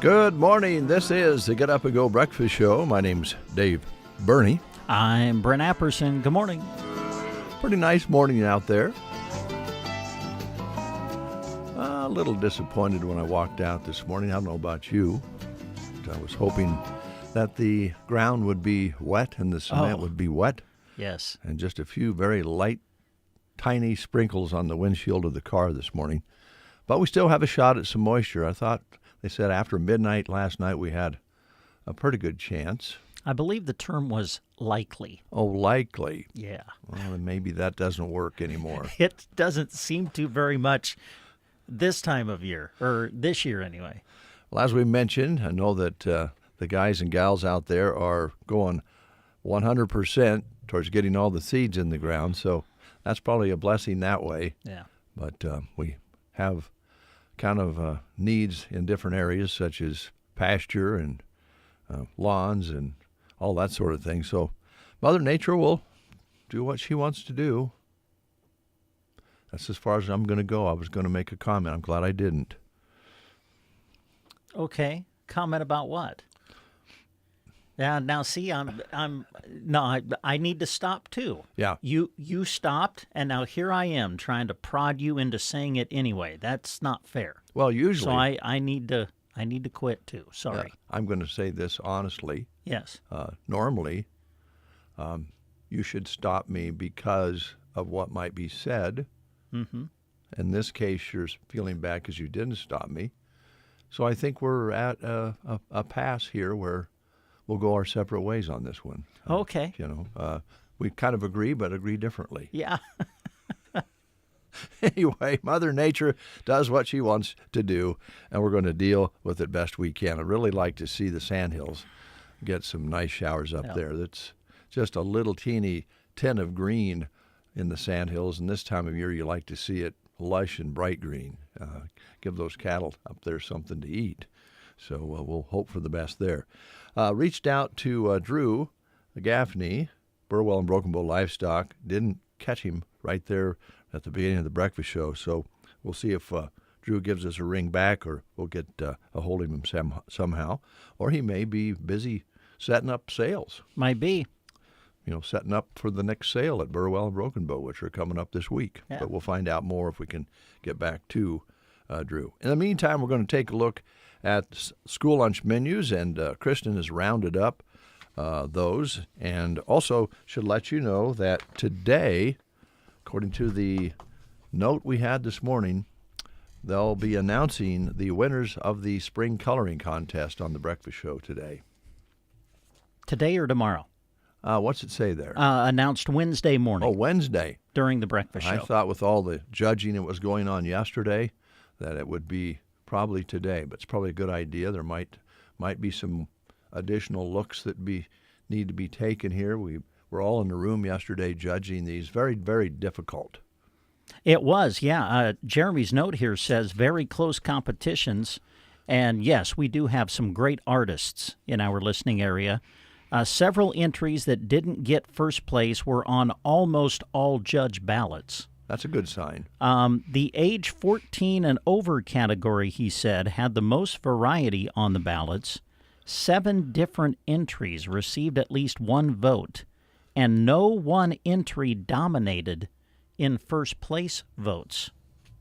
Good morning. This is the Get Up and Go Breakfast Show. My name's Dave Burney. I'm Brent Apperson. Good morning. Pretty nice morning out there. A little disappointed when I walked out this morning. I don't know about you. I was hoping that the ground would be wet and the cement would be wet. Yes. And just a few very light, tiny sprinkles on the windshield of the car this morning. But we still have a shot at some moisture. I thought they said after midnight last night we had a pretty good chance. I believe the term was likely. Oh, likely. Yeah. Well, then maybe that doesn't work anymore. It doesn't seem to very much this time of year, or this year anyway. Well, as we mentioned, I know that the guys and gals out there are going 100% towards getting all the seeds in the ground, so that's probably a blessing that way. Yeah. But we have kind of needs in different areas, such as pasture and lawns and all that sort of thing. So Mother Nature will do what she wants to do. That's as far as I'm going to go. I was going to make a comment. I'm glad I didn't. Okay. Comment about what? Yeah. Now, see, I need to stop too. Yeah. You stopped, and now here I am trying to prod you into saying it anyway. That's not fair. Well, usually. So I need to quit too. Sorry. I'm going to say this honestly. Yes. Normally, you should stop me because of what might be said. Mm-hmm. In this case, you're feeling bad because you didn't stop me. So I think we're at a pass here where we'll go our separate ways on this one. Okay. We kind of agree, but agree differently. Yeah. Anyway, Mother Nature does what she wants to do, and we're going to deal with it best we can. I'd really like to see the Sandhills get some nice showers up there. That's just a little teeny tint of green in the Sandhills, and this time of year you like to see it lush and bright green. Give those cattle up there something to eat. So we'll hope for the best there. Reached out to Drew Gaffney, Burwell and Broken Bow Livestock. Didn't catch him right there at the beginning of the breakfast show, so we'll see if Drew gives us a ring back, or we'll get a hold of him somehow. Or he may be busy setting up sales. Might be. Setting up for the next sale at Burwell and Broken Bow, which are coming up this week. Yeah. But we'll find out more if we can get back to Drew. In the meantime, we're going to take a look at school lunch menus, and Kristen has rounded up those. And also should let you know that today, according to the note we had this morning, they'll be announcing the winners of the spring coloring contest on the breakfast show today. Today or tomorrow? What's it say there? Announced Wednesday morning. Oh, Wednesday. During the breakfast show. I thought with all the judging that was going on yesterday that it would be probably today, but it's probably a good idea. There might be some additional looks that need to be taken here. We were all in the room yesterday judging these. Very, very difficult. It was, yeah. Jeremy's note here says very close competitions. And yes, we do have some great artists in our listening area. Several entries that didn't get first place were on almost all judge ballots. That's a good sign. The age 14 and over category, he said, had the most variety on the ballots. 7 different entries received at least one vote, and no one entry dominated in first place votes.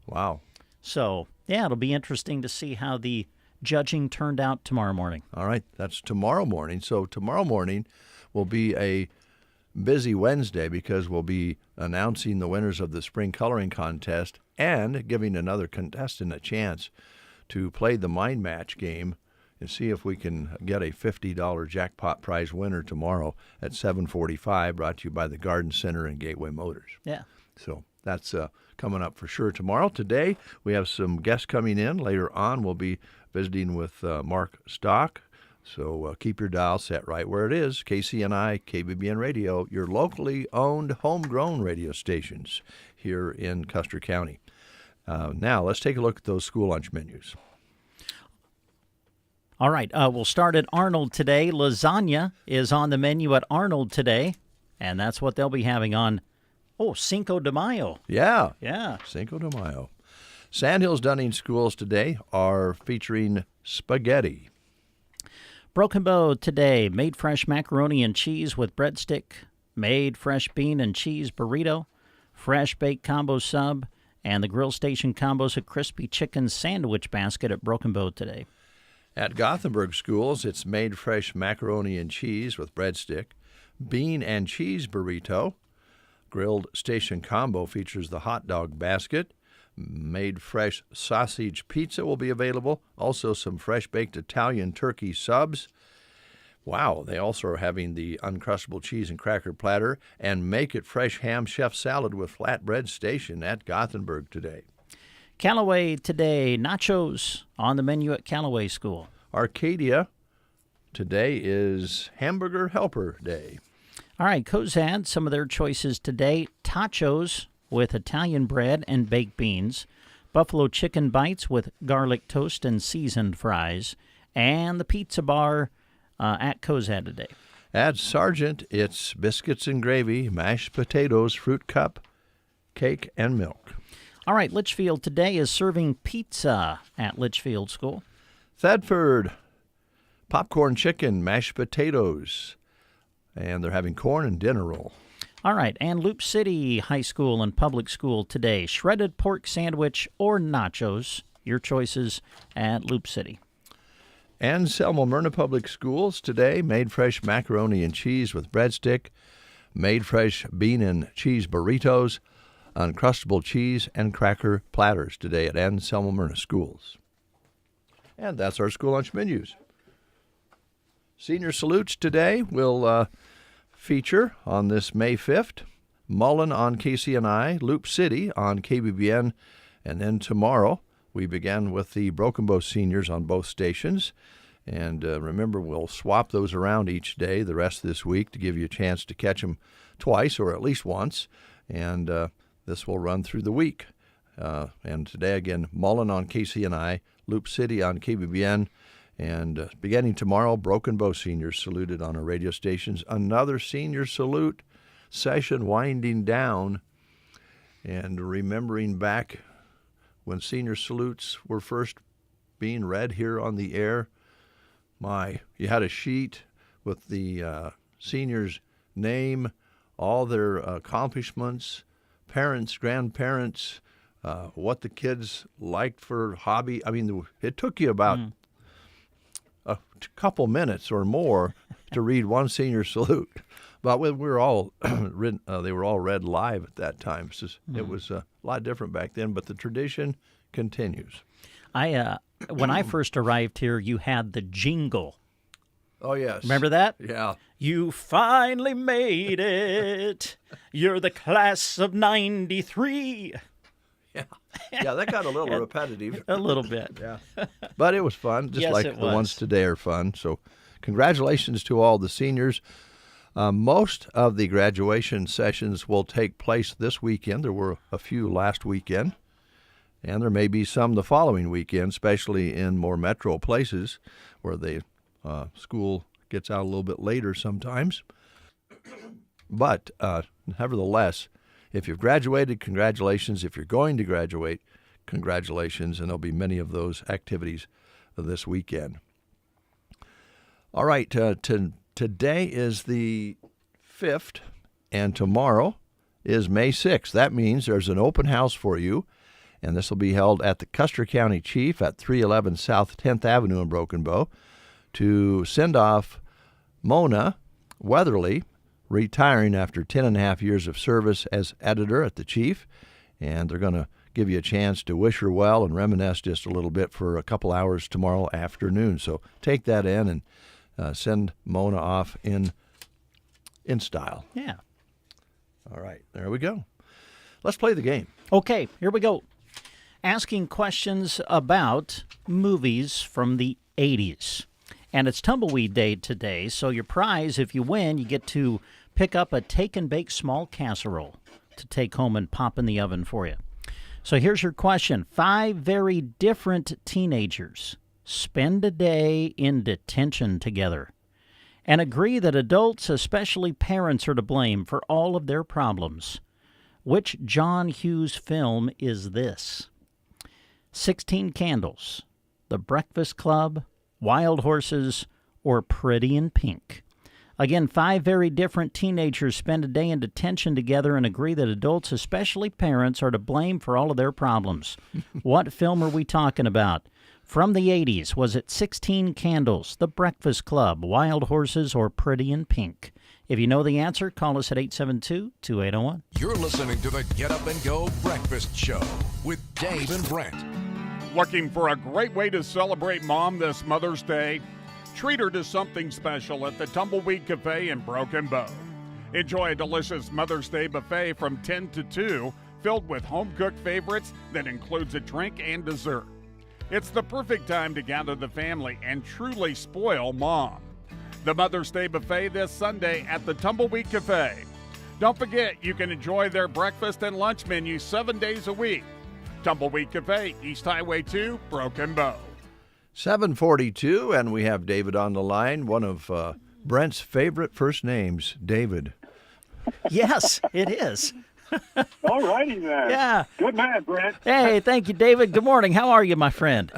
Wow. So, yeah, it'll be interesting to see how the judging turned out tomorrow morning. All right, that's tomorrow morning. So tomorrow morning will be a busy Wednesday because we'll be announcing the winners of the spring coloring contest and giving another contestant a chance to play the mind match game and see if we can get a $50 jackpot prize winner tomorrow at 7:45, brought to you by the Garden Center and Gateway Motors. Yeah. So that's coming up for sure tomorrow. Today, we have some guests coming in. Later on, we'll be visiting with Mark Stock. So keep your dial set right where it is. KCNI, KBBN Radio, your locally owned, homegrown radio stations here in Custer County. Now, let's take a look at those school lunch menus. All right, we'll start at Arnold today. Lasagna is on the menu at Arnold today, and that's what they'll be having on, Cinco de Mayo. Yeah. Yeah. Cinco de Mayo. Sandhills Dunning schools today are featuring spaghetti. Broken Bow today, made fresh macaroni and cheese with breadstick, made fresh bean and cheese burrito, fresh baked combo sub, and the Grill Station combos, a crispy chicken sandwich basket at Broken Bow today. At Gothenburg schools, it's made fresh macaroni and cheese with breadstick, bean and cheese burrito. Grilled Station combo features the hot dog basket. Made fresh sausage pizza will be available. Also some fresh baked Italian turkey subs. Wow, they also are having the Uncrustable cheese and cracker platter and Make It Fresh ham chef salad with flatbread station at Gothenburg today. Callaway today, nachos on the menu at Callaway School. Arcadia today is Hamburger Helper Day. All right, Cozad, some of their choices today. Tachos with Italian bread and baked beans. Buffalo chicken bites with garlic toast and seasoned fries. And the pizza bar at Cozad today. At Sargent, it's biscuits and gravy, mashed potatoes, fruit cup, cake, and milk. All right, Litchfield today is serving pizza at Litchfield School. Thedford, popcorn chicken, mashed potatoes, and they're having corn and dinner roll. All right, and Loop City High School and Public School today, shredded pork sandwich or nachos, your choices at Loop City. And Selma Myrna Public Schools today, made fresh macaroni and cheese with breadstick, made fresh bean and cheese burritos, Uncrustable cheese and cracker platters today at Selma Myrna Schools. And that's our school lunch menus. Senior salutes today will feature on this May 5th, Mullen on KCNI, Loop City on KBBN, and then tomorrow we begin with the Broken Bow seniors on both stations. And remember, we'll swap those around each day the rest of this week to give you a chance to catch them twice or at least once. And this will run through the week. And today, again, Mullen on KCNI, Loop City on KBBN, and beginning tomorrow, Broken Bow seniors saluted on our radio stations. Another senior salute session winding down and remembering back when senior salutes were first being read here on the air. You had a sheet with the seniors' name, all their accomplishments, parents, grandparents, what the kids liked for hobby. I mean, it took you about a couple minutes or more to read one senior salute. But we were all they were all read live at that time. So it was a lot different back then, but the tradition continues. When I first arrived here, you had the jingle. Oh, yes. Remember that? Yeah. You finally made it. You're the class of 93. Yeah, that got a little repetitive. A little bit. Yeah. But it was fun, just Yes, like it the was. ones today are fun. So congratulations to all the seniors. Most of the graduation sessions will take place this weekend. There were a few last weekend, and there may be some the following weekend, especially in more metro places where the school gets out a little bit later sometimes. But nevertheless, if you've graduated, congratulations. If you're going to graduate, congratulations. And there'll be many of those activities this weekend. All right, today is the 5th, and tomorrow is May 6th. That means there's an open house for you, and this will be held at the Custer County Chief at 311 South 10th Avenue in Broken Bow to send off Mona Weatherly, retiring after 10 and a half years of service as editor at the Chief. And they're going to give you a chance to wish her well and reminisce just a little bit for a couple hours tomorrow afternoon. So take that in and send Mona off in style. Yeah. All right, there we go. Let's play the game. Okay, here we go. Asking questions about movies from the 80s. And it's Tumbleweed Day today, so your prize, if you win, you get to pick up a take-and-bake small casserole to take home and pop in the oven for you. So here's your question. 5 very different teenagers spend a day in detention together and agree that adults, especially parents, are to blame for all of their problems. Which John Hughes film is this? 16 Candles, The Breakfast Club, Wild Horses, or Pretty in Pink? Again, 5 very different teenagers spend a day in detention together and agree that adults, especially parents, are to blame for all of their problems. What film are we talking about? From the 80s, was it 16 Candles, The Breakfast Club, Wild Horses, or Pretty in Pink? If you know the answer, call us at 872-2801. You're listening to the Get Up and Go Breakfast Show with Dave and Brent. Looking for a great way to celebrate Mom this Mother's Day? Treat her to something special at the Tumbleweed Cafe in Broken Bow. Enjoy a delicious Mother's Day buffet from 10 to 2, filled with home-cooked favorites that includes a drink and dessert. It's the perfect time to gather the family and truly spoil Mom. The Mother's Day buffet this Sunday at the Tumbleweed Cafe. Don't forget, you can enjoy their breakfast and lunch menu 7 days a week. Tumbleweed Cafe, East Highway 2, Broken Bow. 7:42, and we have David on the line, one of Brent's favorite first names, David. Yes, it is. All righty then. Yeah. Good man, Brent. Hey, thank you, David. Good morning. How are you, my friend?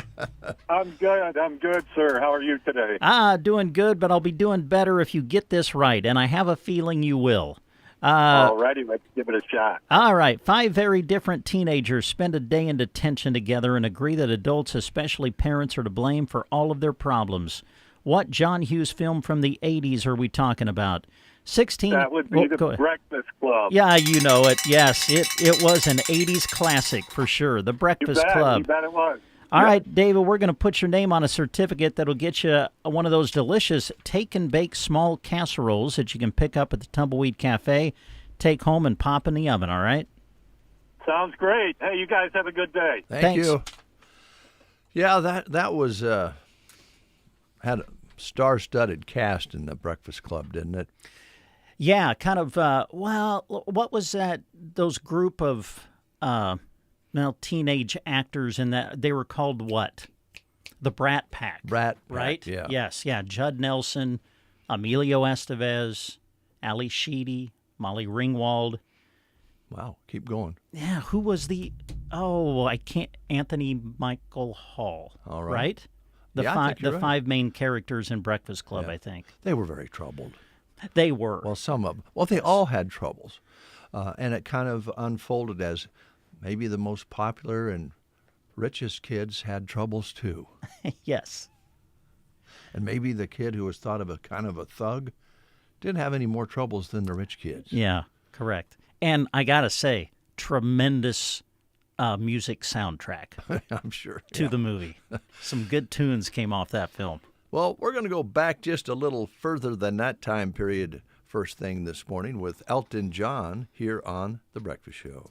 I'm good, sir. How are you today? Doing good, but I'll be doing better if you get this right, and I have a feeling you will. All righty, let's give it a shot. All right. 5 very different teenagers spend a day in detention together and agree that adults, especially parents, are to blame for all of their problems. What John Hughes film from the 80s are we talking about? 16. That would be The Breakfast Club. Yeah, you know it. Yes, it was an 80s classic for sure. The Breakfast Club. You bet it was. All right, David, we're going to put your name on a certificate that'll get you one of those delicious take-and-bake small casseroles that you can pick up at the Tumbleweed Cafe, take home, and pop in the oven, all right? Sounds great. Hey, you guys have a good day. Thank you. Yeah, that was had a star-studded cast in the Breakfast Club, didn't it? Yeah, kind of, what was that, those group of... teenage actors in that, they were called what? The Brat Pack. Brat Pack, right? yeah. Yes, yeah. Judd Nelson, Emilio Estevez, Ali Sheedy, Molly Ringwald. Wow, keep going. Yeah, who was Anthony Michael Hall. All right. The Yeah, I think you're right. 5 main characters in Breakfast Club, Yeah. I think. They were very troubled. They were. Well, some of them. Well, they all had troubles. And it kind of unfolded as maybe the most popular and richest kids had troubles too. Yes. And maybe the kid who was thought of a kind of a thug didn't have any more troubles than the rich kids. Yeah, correct. And I got to say, tremendous music soundtrack I'm sure. to the movie. Some good tunes came off that film. Well, we're going to go back just a little further than that time period first thing this morning with Elton John here on The Breakfast Show.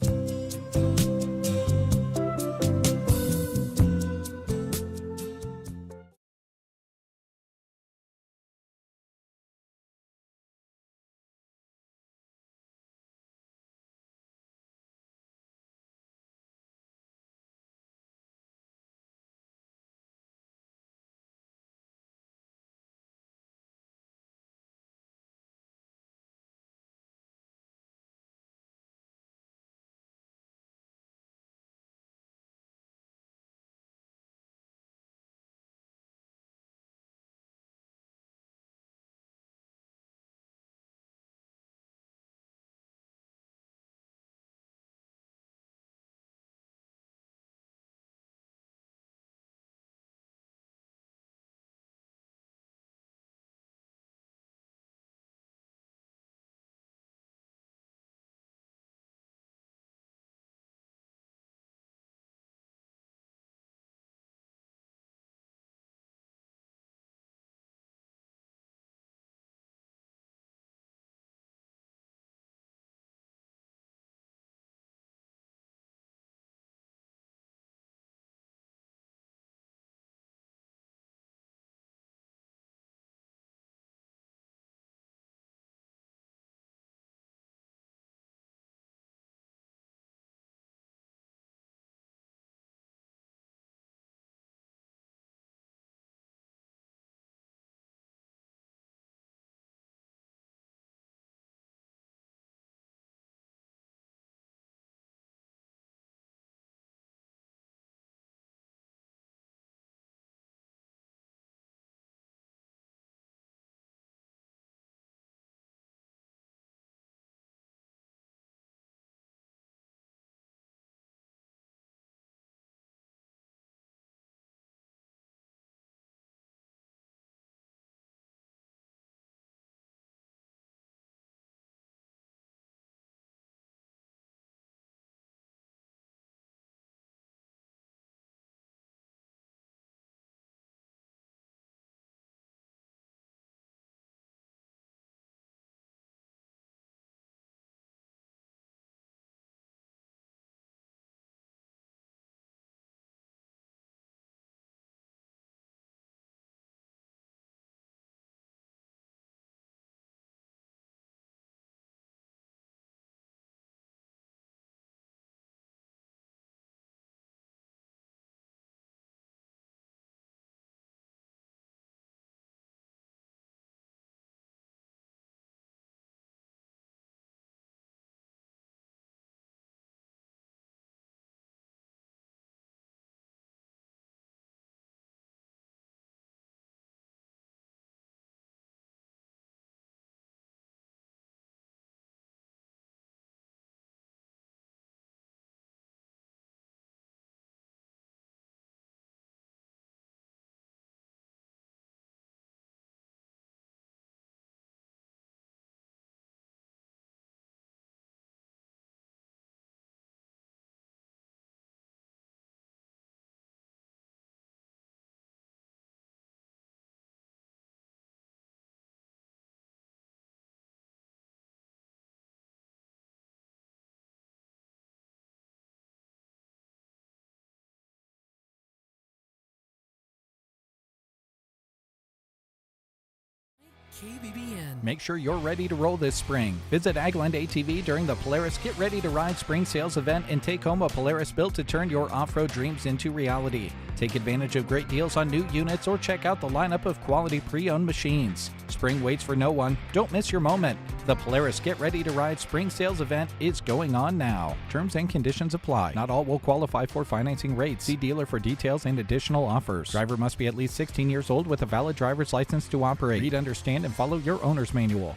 KBBN. Make sure you're ready to roll this spring. Visit Agland ATV during the Polaris Get Ready to Ride Spring Sales event and take home a Polaris built to turn your off-road dreams into reality. Take advantage of great deals on new units or check out the lineup of quality pre-owned machines. Spring waits for no one. Don't miss your moment. The Polaris Get Ready to Ride Spring Sales event is going on now. Terms and conditions apply. Not all will qualify for financing rates. See dealer for details and additional offers. Driver must be at least 16 years old with a valid driver's license to operate. Read, understand, and follow your owner's manual.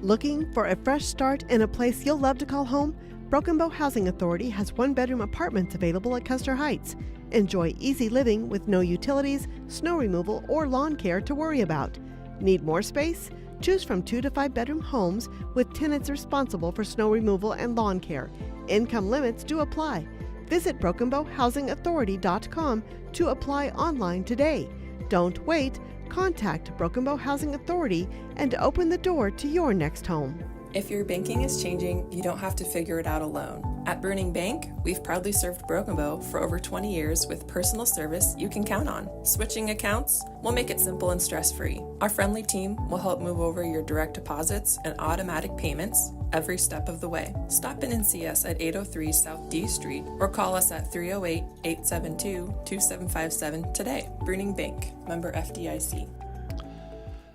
Looking for a fresh start in a place you'll love to call home? Broken Bow Housing Authority has one-bedroom apartments available at Custer Heights. Enjoy easy living with no utilities, snow removal, or lawn care to worry about. Need more space? Choose from 2 to 5 bedroom homes with tenants responsible for snow removal and lawn care. Income limits do apply. Visit BrokenBowHousingAuthority.com to apply online today. Don't wait. Contact Broken Bow Housing Authority and open the door to your next home. If your banking is changing, you don't have to figure it out alone. At Bruning Bank, we've proudly served Broken Bow for over 20 years with personal service you can count on. Switching accounts? We'll make it simple and stress-free. Our friendly team will help move over your direct deposits and automatic payments every step of the way. Stop in and see us at 803 South D Street or call us at 308-872-2757 today. Bruning Bank, member FDIC.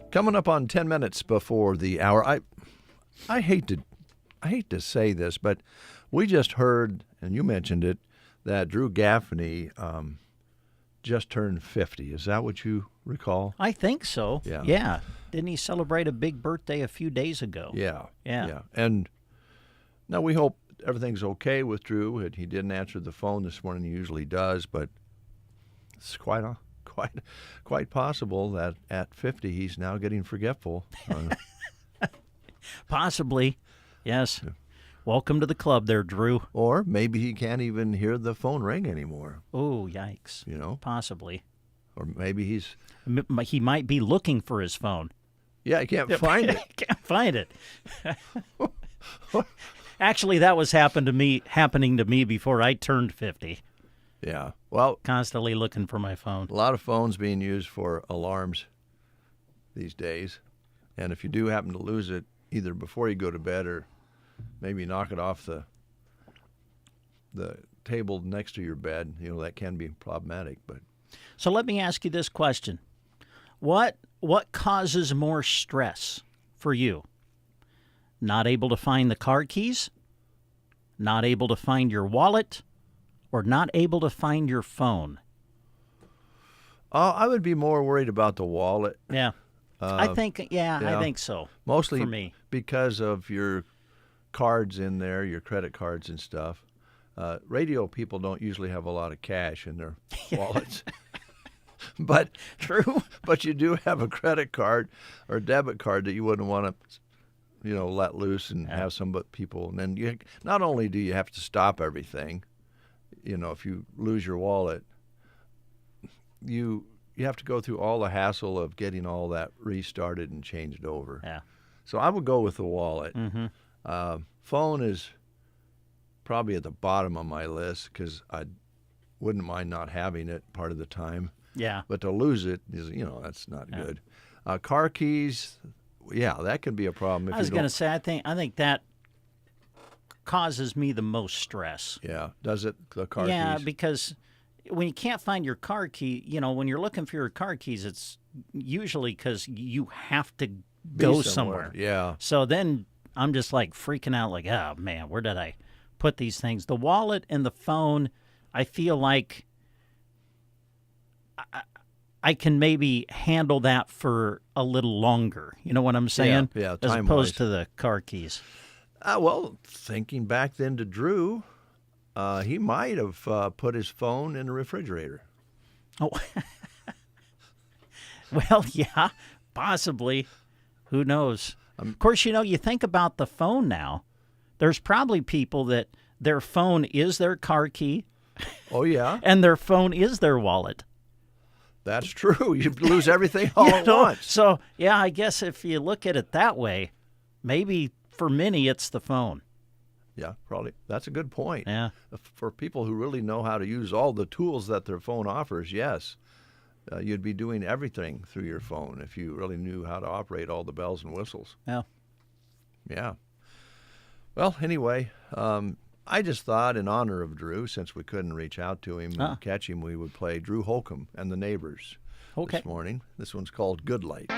Coming up on 10 minutes before the hour, I hate to say this, but we just heard, and you mentioned it, that Drew Gaffney just turned 50. Is that what you recall? I think so. Yeah. Didn't he celebrate a big birthday a few days ago? Yeah. Yeah. And now we hope everything's okay with Drew. He didn't answer the phone this morning. He usually does, but it's quite possible that at 50 he's now getting forgetful. Possibly, yes. Yeah. Welcome to the club there, Drew. Or maybe he can't even hear the phone ring anymore. Oh, yikes. You know? Possibly. Or maybe he might be looking for his phone. Yeah, he can't find it. Can't find it. Actually, that was happening to me before I turned 50. Yeah. Well, constantly looking for my phone. A lot of phones being used for alarms these days. And if you do happen to lose it, either before you go to bed or maybe knock it off the table next to your bed, that can be problematic. But so let me ask you this question. What causes more stress for you? Not able to find the car keys? Not able to find your wallet? Or not able to find your phone? I would be more worried about the wallet. Yeah. I think so. Mostly for me. Because of your cards in there, your credit cards and stuff. Radio people don't usually have a lot of cash in their wallets. But true. But you do have a credit card or debit card that you wouldn't want to, let loose and have some people. And then not only do you have to stop everything, if you lose your wallet, you have to go through all the hassle of getting all that restarted and changed over. Yeah. So I would go with the wallet. Mm-hmm. Phone is probably at the bottom of my list because I wouldn't mind not having it part of the time. Yeah. But to lose it is, that's not good. Car keys, that can be a problem. I was going to say, I think that causes me the most stress. Yeah. Does it, the car keys? Yeah, because when you can't find your car key, when you're looking for your car keys, it's usually because you have to go somewhere. Yeah. So then I'm just like freaking out, like, oh man, where did I put these things? The wallet and the phone, I feel like I can maybe handle that for a little longer. You know what I'm saying? Yeah. As opposed to the car keys. Well, thinking back then to Drew, he might have put his phone in the refrigerator. Oh, well, yeah, possibly. Who knows? Of course, you think about the phone now. There's probably people that their phone is their car key. Oh, yeah. And their phone is their wallet. That's true. You lose everything all at once. So, yeah, I guess if you look at it that way, maybe for many it's the phone. Yeah, probably. That's a good point. Yeah. For people who really know how to use all the tools that their phone offers, yes. you'd be doing everything through your phone if you really knew how to operate all the bells and whistles. Yeah. Yeah. Well, anyway, I just thought in honor of Drew, since we couldn't reach out to him and catch him, we would play Drew Holcomb and the Neighbors this morning. This one's called Good Light.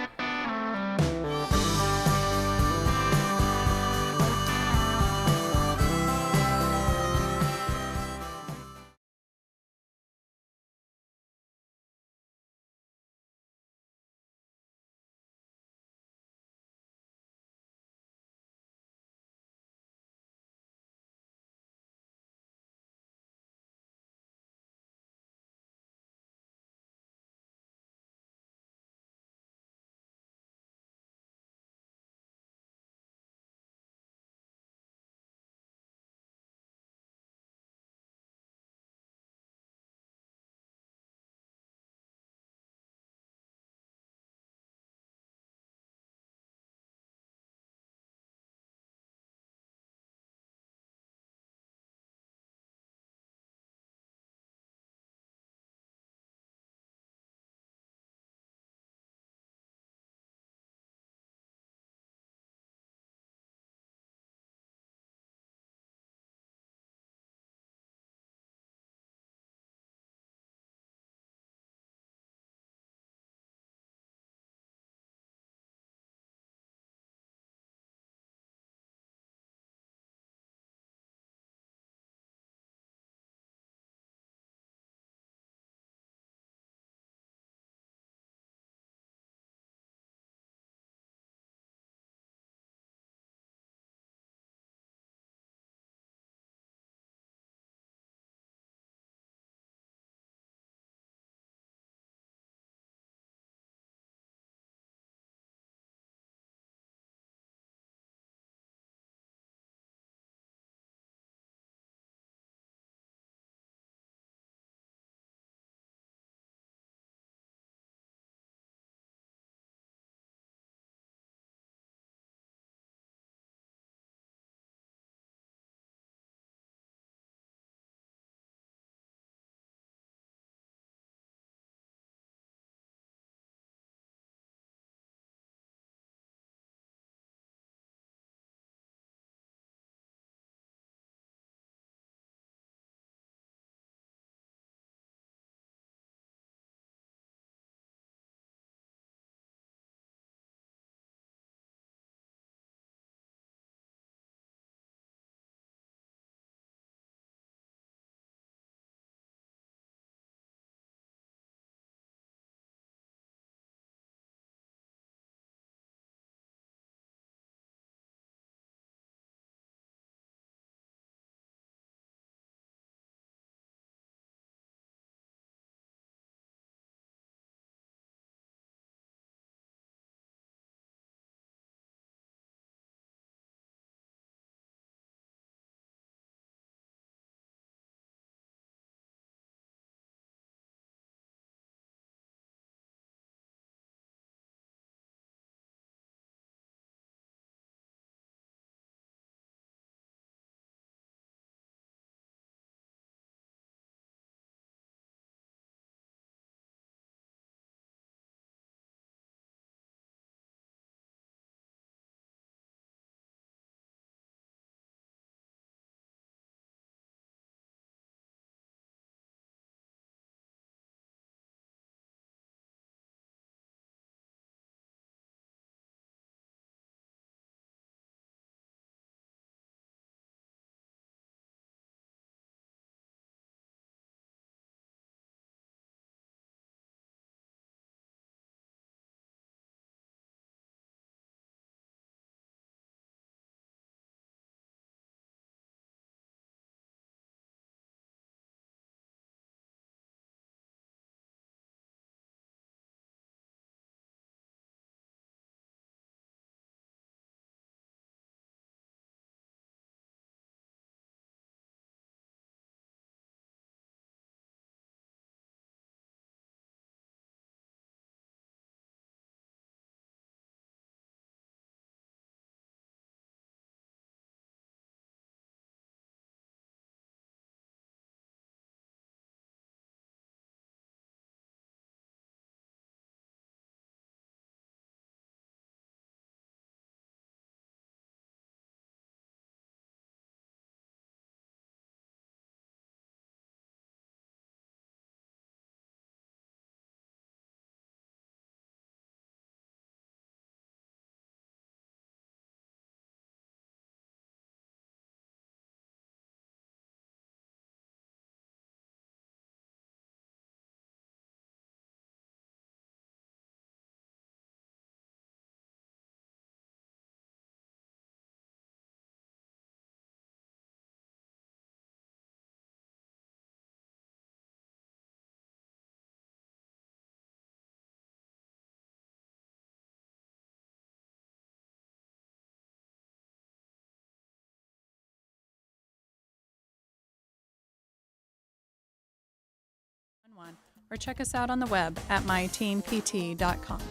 or check us out on the web at myteampt.com.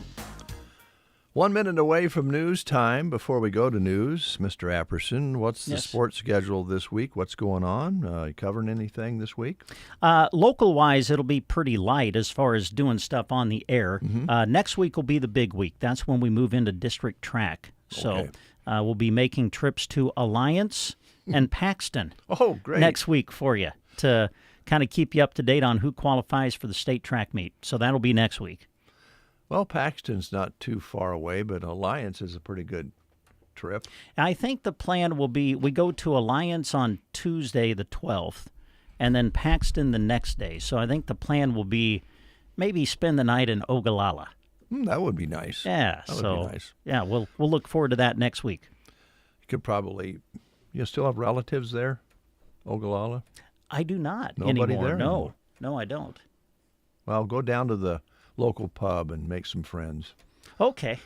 1 minute away from news time. Before we go to news, Mr. Apperson, what's the sports schedule this week? What's going on? You covering anything this week? Local-wise, it'll be pretty light as far as doing stuff on the air. Next week will be the big week. That's when we move into district track. So we'll be making trips to Alliance and Paxton next week for you to kind of keep you up to date on who qualifies for the state track meet. So that'll be next week. Well, Paxton's not too far away, but Alliance is a pretty good trip. I think the plan will be we go to Alliance on Tuesday the 12th and then Paxton the next day. So I think the plan will be maybe spend the night in Ogallala. That would be nice. Yeah, that would be nice. Yeah, we'll look forward to that next week. You could probably, you still have relatives there, Ogallala? I do not Nobody anymore. there anymore? No, I don't. Well, go down to the local pub and make some friends. Okay.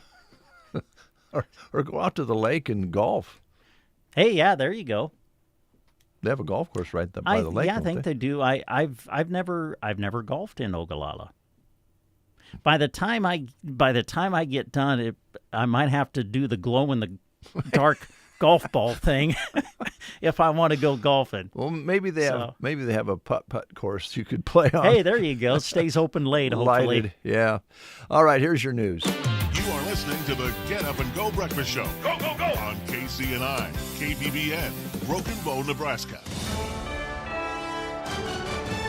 or go out to the lake and golf. Hey, yeah, there you go. They have a golf course right by the lake. Yeah, I think they do. I've never golfed in Ogallala. By the time I get done, I might have to do the glow in the dark golf ball thing if I want to go golfing. Well, maybe they have a putt course you could play on. Hey, there you go. Stays open late, hopefully. Lighted, yeah. All right, here's your news. You are listening to the Get Up and Go Breakfast Show. Go, go, go! On KCNI, KBBN, Broken Bow, Nebraska.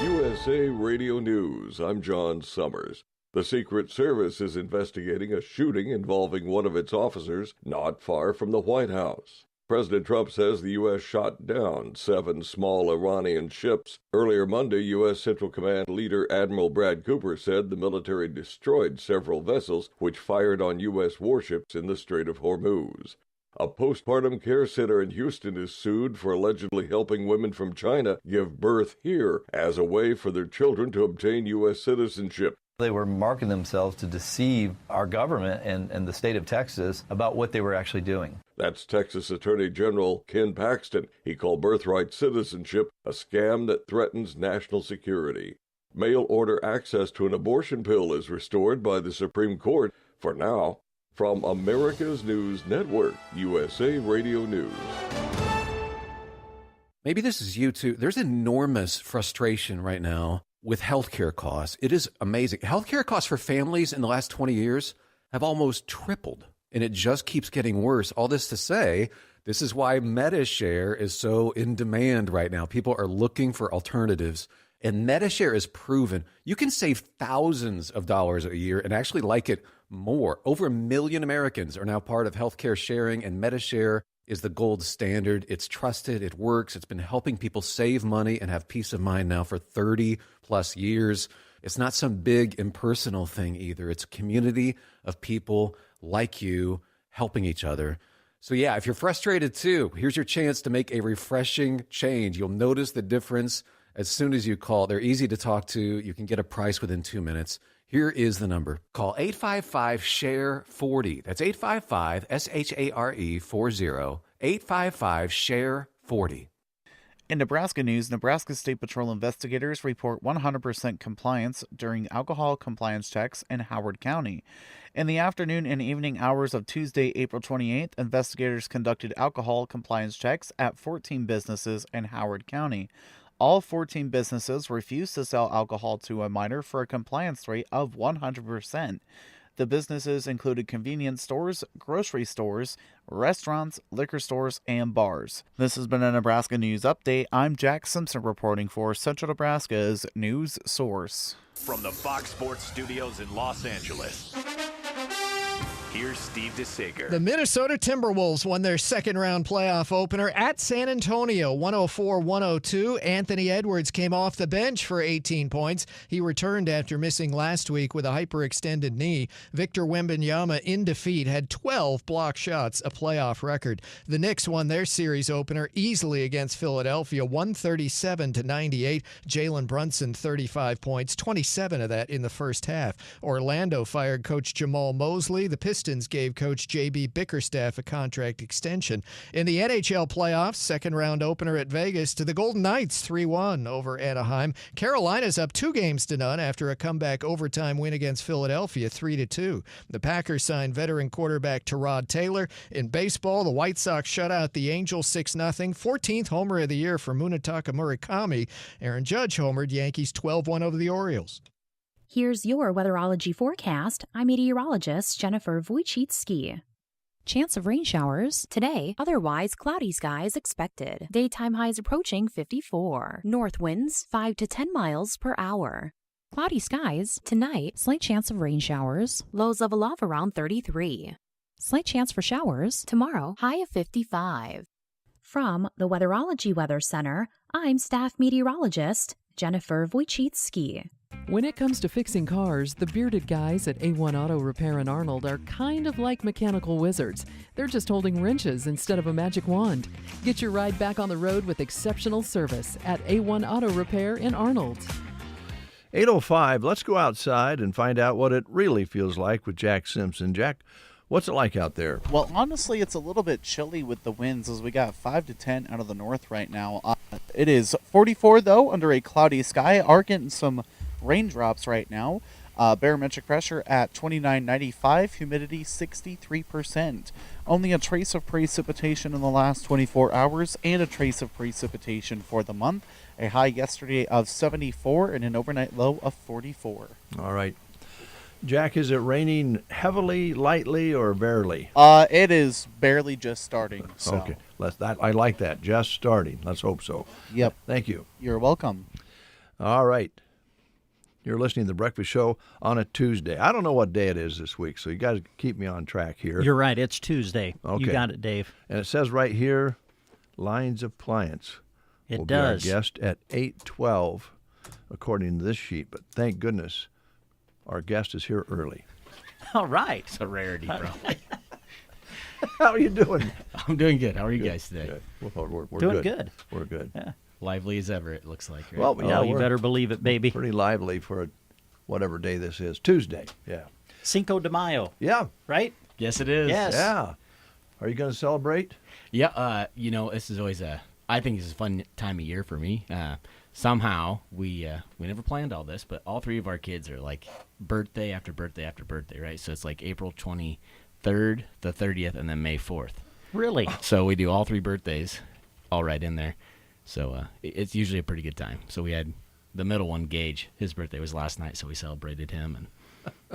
USA Radio News. I'm John Summers. The Secret Service is investigating a shooting involving one of its officers not far from the White House. President Trump says the U.S. shot down 7 small Iranian ships. Earlier Monday, U.S. Central Command leader Admiral Brad Cooper said the military destroyed several vessels which fired on U.S. warships in the Strait of Hormuz. A postpartum care center in Houston is sued for allegedly helping women from China give birth here as a way for their children to obtain U.S. citizenship. They were marking themselves to deceive our government and the state of Texas about what they were actually doing. That's Texas Attorney General Ken Paxton. He called birthright citizenship a scam that threatens national security. Mail-order access to an abortion pill is restored by the Supreme Court for now. From America's News Network, USA Radio News. Maybe this is you too. There's enormous frustration right now with healthcare costs. It is amazing. Healthcare costs for families in the last 20 years have almost tripled, and it just keeps getting worse. All this to say, this is why MediShare is so in demand right now. People are looking for alternatives, and MediShare is proven. You can save thousands of dollars a year and actually like it more. Over 1 million Americans are now part of healthcare sharing, and MediShare is the gold standard. It's trusted. It works. It's been helping people save money and have peace of mind now for 30 plus years. It's not some big impersonal thing either. It's a community of people like you helping each other. So yeah, if you're frustrated too, here's your chance to make a refreshing change. You'll notice the difference as soon as you call. They're easy to talk to. You can get a price within 2 minutes. Here is the number. Call 855-SHARE-40. That's 855-SHARE-40. 855-SHARE-40. In Nebraska news, Nebraska State Patrol investigators report 100% compliance during alcohol compliance checks in Howard County. In the afternoon and evening hours of Tuesday, April 28th, investigators conducted alcohol compliance checks at 14 businesses in Howard County. All 14 businesses refused to sell alcohol to a minor for a compliance rate of 100%. The businesses included convenience stores, grocery stores, restaurants, liquor stores, and bars. This has been a Nebraska News Update. I'm Jack Simpson reporting for Central Nebraska's News Source. From the Fox Sports Studios in Los Angeles, here's Steve DeSager. The Minnesota Timberwolves won their second-round playoff opener at San Antonio, 104-102. Anthony Edwards came off the bench for 18 points. He returned after missing last week with a hyperextended knee. Victor Wembanyama, in defeat, had 12 block shots, a playoff record. The Knicks won their series opener easily against Philadelphia, 137-98. Jalen Brunson, 35 points, 27 of that in the first half. Orlando fired coach Jamal Mosley. The Pistons Pistons gave coach J.B. Bickerstaff a contract extension. In the NHL playoffs, second-round opener at Vegas to the Golden Knights, 3-1 over Anaheim. Carolina's up 2-0 after a comeback overtime win against Philadelphia, 3-2. The Packers signed veteran quarterback Tyrod Taylor. In baseball, the White Sox shut out the Angels 6-0. 14th homer of the year for Munetaka Murakami. Aaron Judge homered, Yankees 12-1 over the Orioles. Here's your weatherology forecast. I'm meteorologist Jennifer Wojcicki. Chance of rain showers today, otherwise cloudy skies expected. Daytime highs approaching 54. North winds 5 to 10 miles per hour. Cloudy skies tonight, slight chance of rain showers. Lows level off around 33. Slight chance for showers tomorrow, high of 55. From the Weatherology Weather Center, I'm staff meteorologist Jennifer Wojcicki. When it comes to fixing cars, the bearded guys at A1 Auto Repair in Arnold are kind of like mechanical wizards. They're just holding wrenches instead of a magic wand. Get your ride back on the road with exceptional service at A1 Auto Repair in Arnold. 8:05, let's go outside and find out what it really feels like with Jack Simpson. Jack, what's it like out there? Well, honestly, it's a little bit chilly with the winds as we got 5 to 10 out of the north right now. It is 44, though, under a cloudy sky. Are getting some raindrops right now. Barometric pressure at 29.95, humidity 63%. Only a trace of precipitation in the last 24 hours and a trace of precipitation for the month. A high yesterday of 74 and an overnight low of 44. All right. Jack, is it raining heavily, lightly, or barely? It is barely just starting. So. Okay. I like that. Just starting. Let's hope so. Yep. Thank you. You're welcome. All right. You're listening to The Breakfast Show on a Tuesday. I don't know what day it is this week, so you got to keep me on track here. You're right. It's Tuesday. Okay. You got it, Dave. And it says right here, Lines Appliance. It does. Be our guest at 8:12, according to this sheet. But thank goodness our guest is here early. All right. It's a rarity, bro. How are you doing? I'm doing good. How are you guys today? Good. We're doing good. We're good. Yeah. Lively as ever, it looks like. Right? Well, yeah, you better believe it, baby. Pretty lively for whatever day this is. Tuesday. Yeah. Cinco de Mayo. Yeah. Right? Yes, it is. Yes. Yeah. Are you going to celebrate? Yeah. This is always I think it's a fun time of year for me. Somehow we never planned all this, but all three of our kids are like birthday after birthday after birthday, right? So it's like April 23rd, the 30th, and then May 4th. Really? So we do all three birthdays, all right in there. So it's usually a pretty good time. So we had the middle one, Gage. His birthday was last night, so we celebrated him and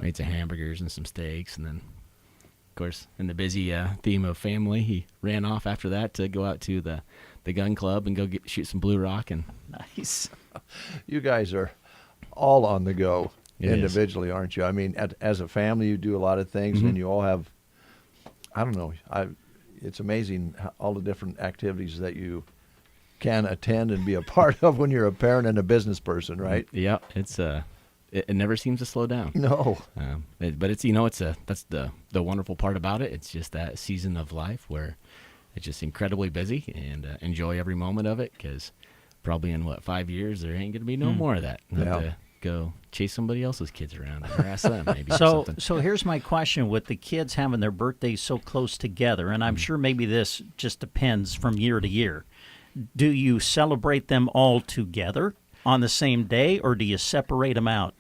made some hamburgers and some steaks. And then, of course, in the busy theme of family, he ran off after that to go out to the gun club and go shoot some Blue Rock. And nice. You guys are all on the go individually, is. Aren't you? I mean, as a family, you do a lot of things, and you all have, I don't know, it's amazing all the different activities that you can attend and be a part of when you're a parent and a business person, right? Yeah, it's it never seems to slow down. No, but it's that's the wonderful part about it. It's just that season of life where it's just incredibly busy and enjoy every moment of it, because probably in 5 years there ain't gonna be no more of that. Have to go chase somebody else's kids around and harass them maybe. So here's my question: with the kids having their birthdays so close together, and I'm sure maybe this just depends from year to year. Do you celebrate them all together on the same day, or do you separate them out?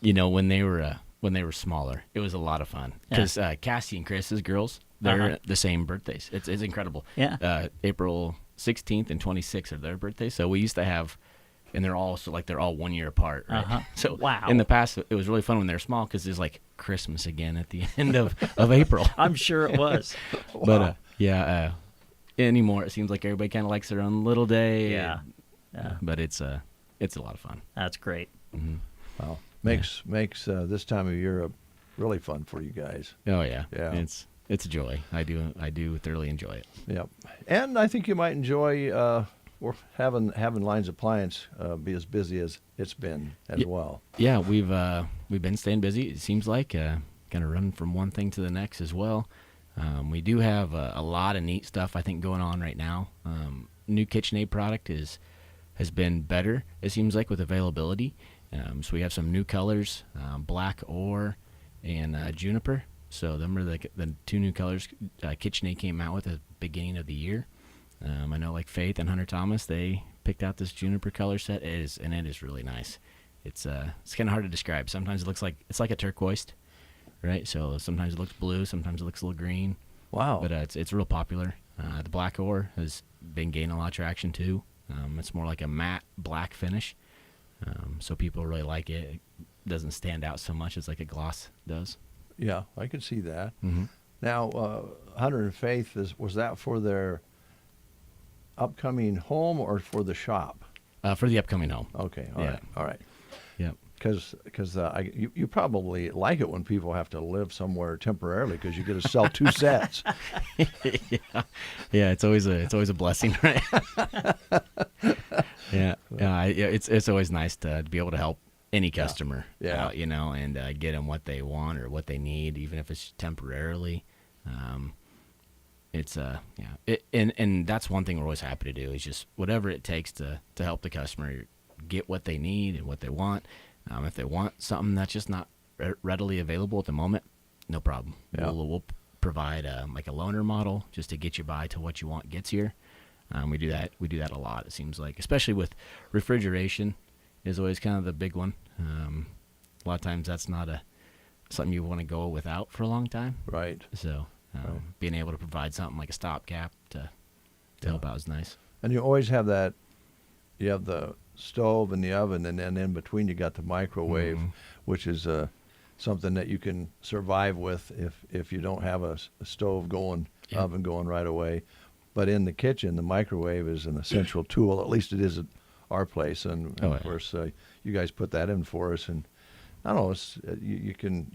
When they were smaller, it was a lot of fun because Cassie and Chris's girls, they're the same birthdays. It's incredible. Yeah. April 16th and 26th are their birthdays. So we used to have, and they're all 1 year apart. Right? So wow. In the past, it was really fun when they were small because it's like Christmas again at the end of April. I'm sure it was. But anymore it seems like everybody kind of likes their own little day. Yeah. But it's a lot of fun. That's great. Mm-hmm. Wow. Makes this time of year really fun for you guys. Oh yeah. Yeah. It's a joy. I do thoroughly enjoy it. Yep. And I think you might enjoy having Lines Appliance be as busy as it's been as well. Yeah, we've been staying busy. It seems like kind of running from one thing to the next as well. We do have a lot of neat stuff, I think, going on right now. New KitchenAid product has been better, it seems like, with availability. So we have some new colors, black ore and juniper. So them are the two new colors KitchenAid came out with at the beginning of the year. I know like Faith and Hunter Thomas, they picked out this juniper color set. It is really nice. It's kind of hard to describe. Sometimes it looks like it's like a turquoise, right? So sometimes it looks blue, sometimes it looks a little green. Wow. But it's real popular. The black ore has been gaining a lot of traction too. It's more like a matte black finish, so people really like it. It doesn't stand out so much as like a gloss does. Yeah, I can see that. Mm-hmm. Now, Hunter and Faith, was that for their upcoming home or for the shop? For the upcoming home. Okay, Yeah. all right. Yep. Because you probably like it when people have to live somewhere temporarily because you get to sell two sets. Yeah, it's always a blessing, right? Yeah, it's always nice to be able to help any customer, Yeah. and get them what they want or what they need, even if it's temporarily. And that's one thing we're always happy to do is just whatever it takes to help the customer get what they need and what they want. If they want something that's just not readily available at the moment, no problem. Yeah. We'll provide like a loaner model just to get you by till what you want gets here. We do that a lot. It seems like, especially with refrigeration, is always kind of the big one. A lot of times that's not something you want to go without for a long time. Right. So being able to provide something like a stopgap to help out is nice. And you always have that. You have the stove and the oven, and then in between you got the microwave, which is something that you can survive with if you don't have a stove going, oven going right away. But in the kitchen, the microwave is an essential tool. At least it is at our place, and of course you guys put that in for us. And I don't know, it's, you can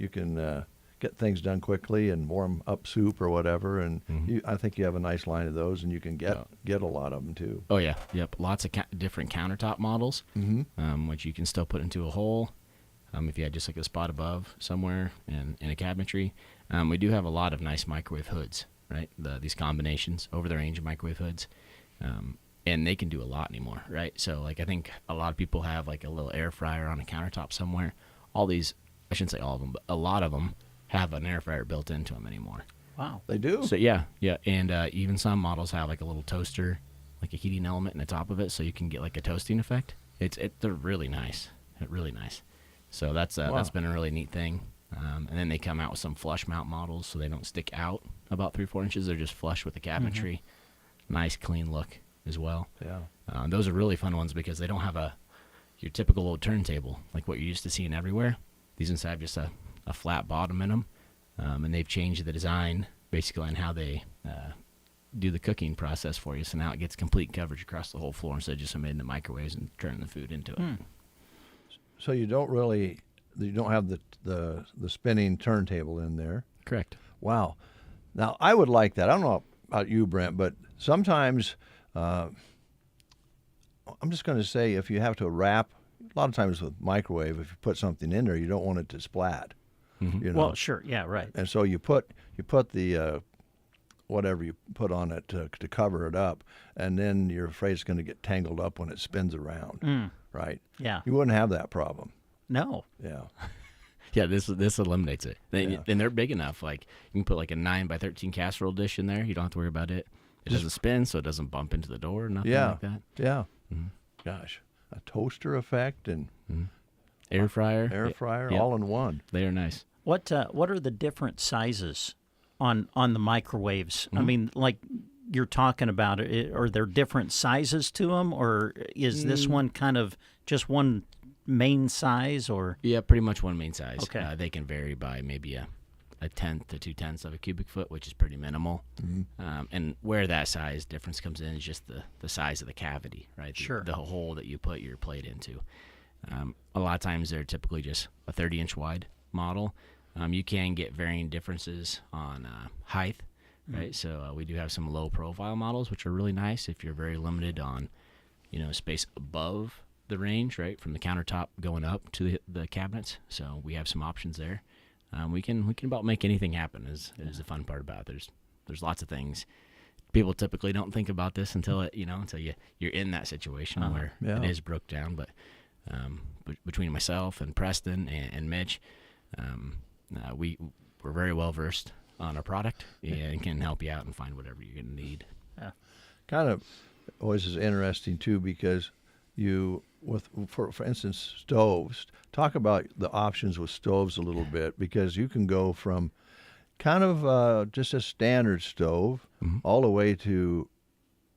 get things done quickly and warm up soup or whatever. And I think you have a nice line of those, and you can get a lot of them too. Oh yeah, yep. Lots of different countertop models, which you can still put into a hole. If you had just like a spot above somewhere in a cabinetry. We do have a lot of nice microwave hoods, right? These combinations over the range of microwave hoods, and they can do a lot anymore, right? So like I think a lot of people have like a little air fryer on a countertop somewhere. All these, I shouldn't say all of them, but a lot of them have an air fryer built into them anymore. Wow. They do? So yeah, and even some models have like a little toaster, like a heating element in the top of it, so you can get like a toasting effect. They're really nice, really nice. So that's been a really neat thing. And then they come out with some flush mount models, so they don't stick out about 3-4 inches. They're just flush with the cabinetry. Nice, clean look as well. Yeah. Those are really fun ones because they don't have your typical old turntable like what you're used to seeing everywhere. These ones have just a flat bottom in them, and they've changed the design basically on how they do the cooking process for you. So now it gets complete coverage across the whole floor instead of just made in the microwaves and turning the food into it. So you don't have the spinning turntable in there. Correct. Wow. Now I would like that. I don't know about you, Brent, but sometimes I'm just going to say if you have to wrap, a lot of times with microwave, if you put something in there, you don't want it to splat. You know? Well, sure, yeah, right. And so you put the whatever you put on it to cover it up, and then you're afraid it's going to get tangled up when it spins around, right? Yeah. You wouldn't have that problem. No. Yeah. Yeah, this eliminates it. And they're big enough. Like you can put like a 9x13 casserole dish in there. You don't have to worry about it. It doesn't spin, so it doesn't bump into the door or nothing like that. Yeah. Gosh, a toaster effect and air fryer, all in one. They are nice. What are the different sizes on the microwaves? I mean, like you're talking about, are there different sizes to them, or is this one kind of just one main size? Or yeah, pretty much one main size. Okay. They can vary by maybe a 1/10 to 2/10 of a cubic foot, which is pretty minimal. And where that size difference comes in is just the size of the cavity, right? Sure. The hole that you put your plate into. A lot of times they're typically just a 30-inch wide model. You can get varying differences on height, right? So we do have some low-profile models, which are really nice if you're very limited on, space above the range, right, from the countertop going up to the cabinets. So we have some options there. We can about make anything happen. Is the fun part about it. There's lots of things. People typically don't think about this until you're in that situation where it is broke down. But between myself and Preston and Mitch, we're we're very well versed on our product and can help you out and find whatever you're going to need. Yeah. Kind of always is interesting too, because for instance, stoves. Talk about the options with stoves a little bit, because you can go from kind of just a standard stove all the way to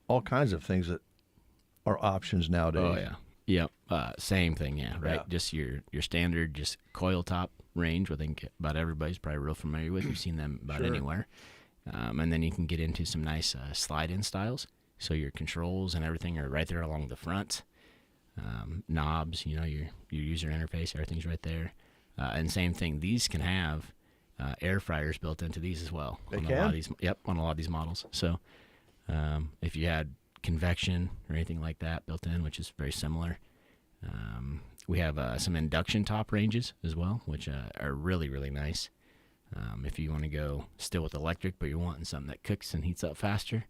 all kinds of things that are options nowadays. Oh yeah. Yep. Same thing. Yeah. Right. Yeah. Just your standard, just coil top range, which I think about everybody's probably real familiar with. You've seen them about anywhere. And then you can get into some nice slide-in styles. So your controls and everything are right there along the front. Knobs, your user interface, everything's right there. And same thing, these can have air fryers built into these as well. They on can? A lot of these, on a lot of these models. So if you had convection or anything like that built in, which is very similar. We have some induction top ranges as well, which are really, really nice. If you want to go still with electric, but you're wanting something that cooks and heats up faster.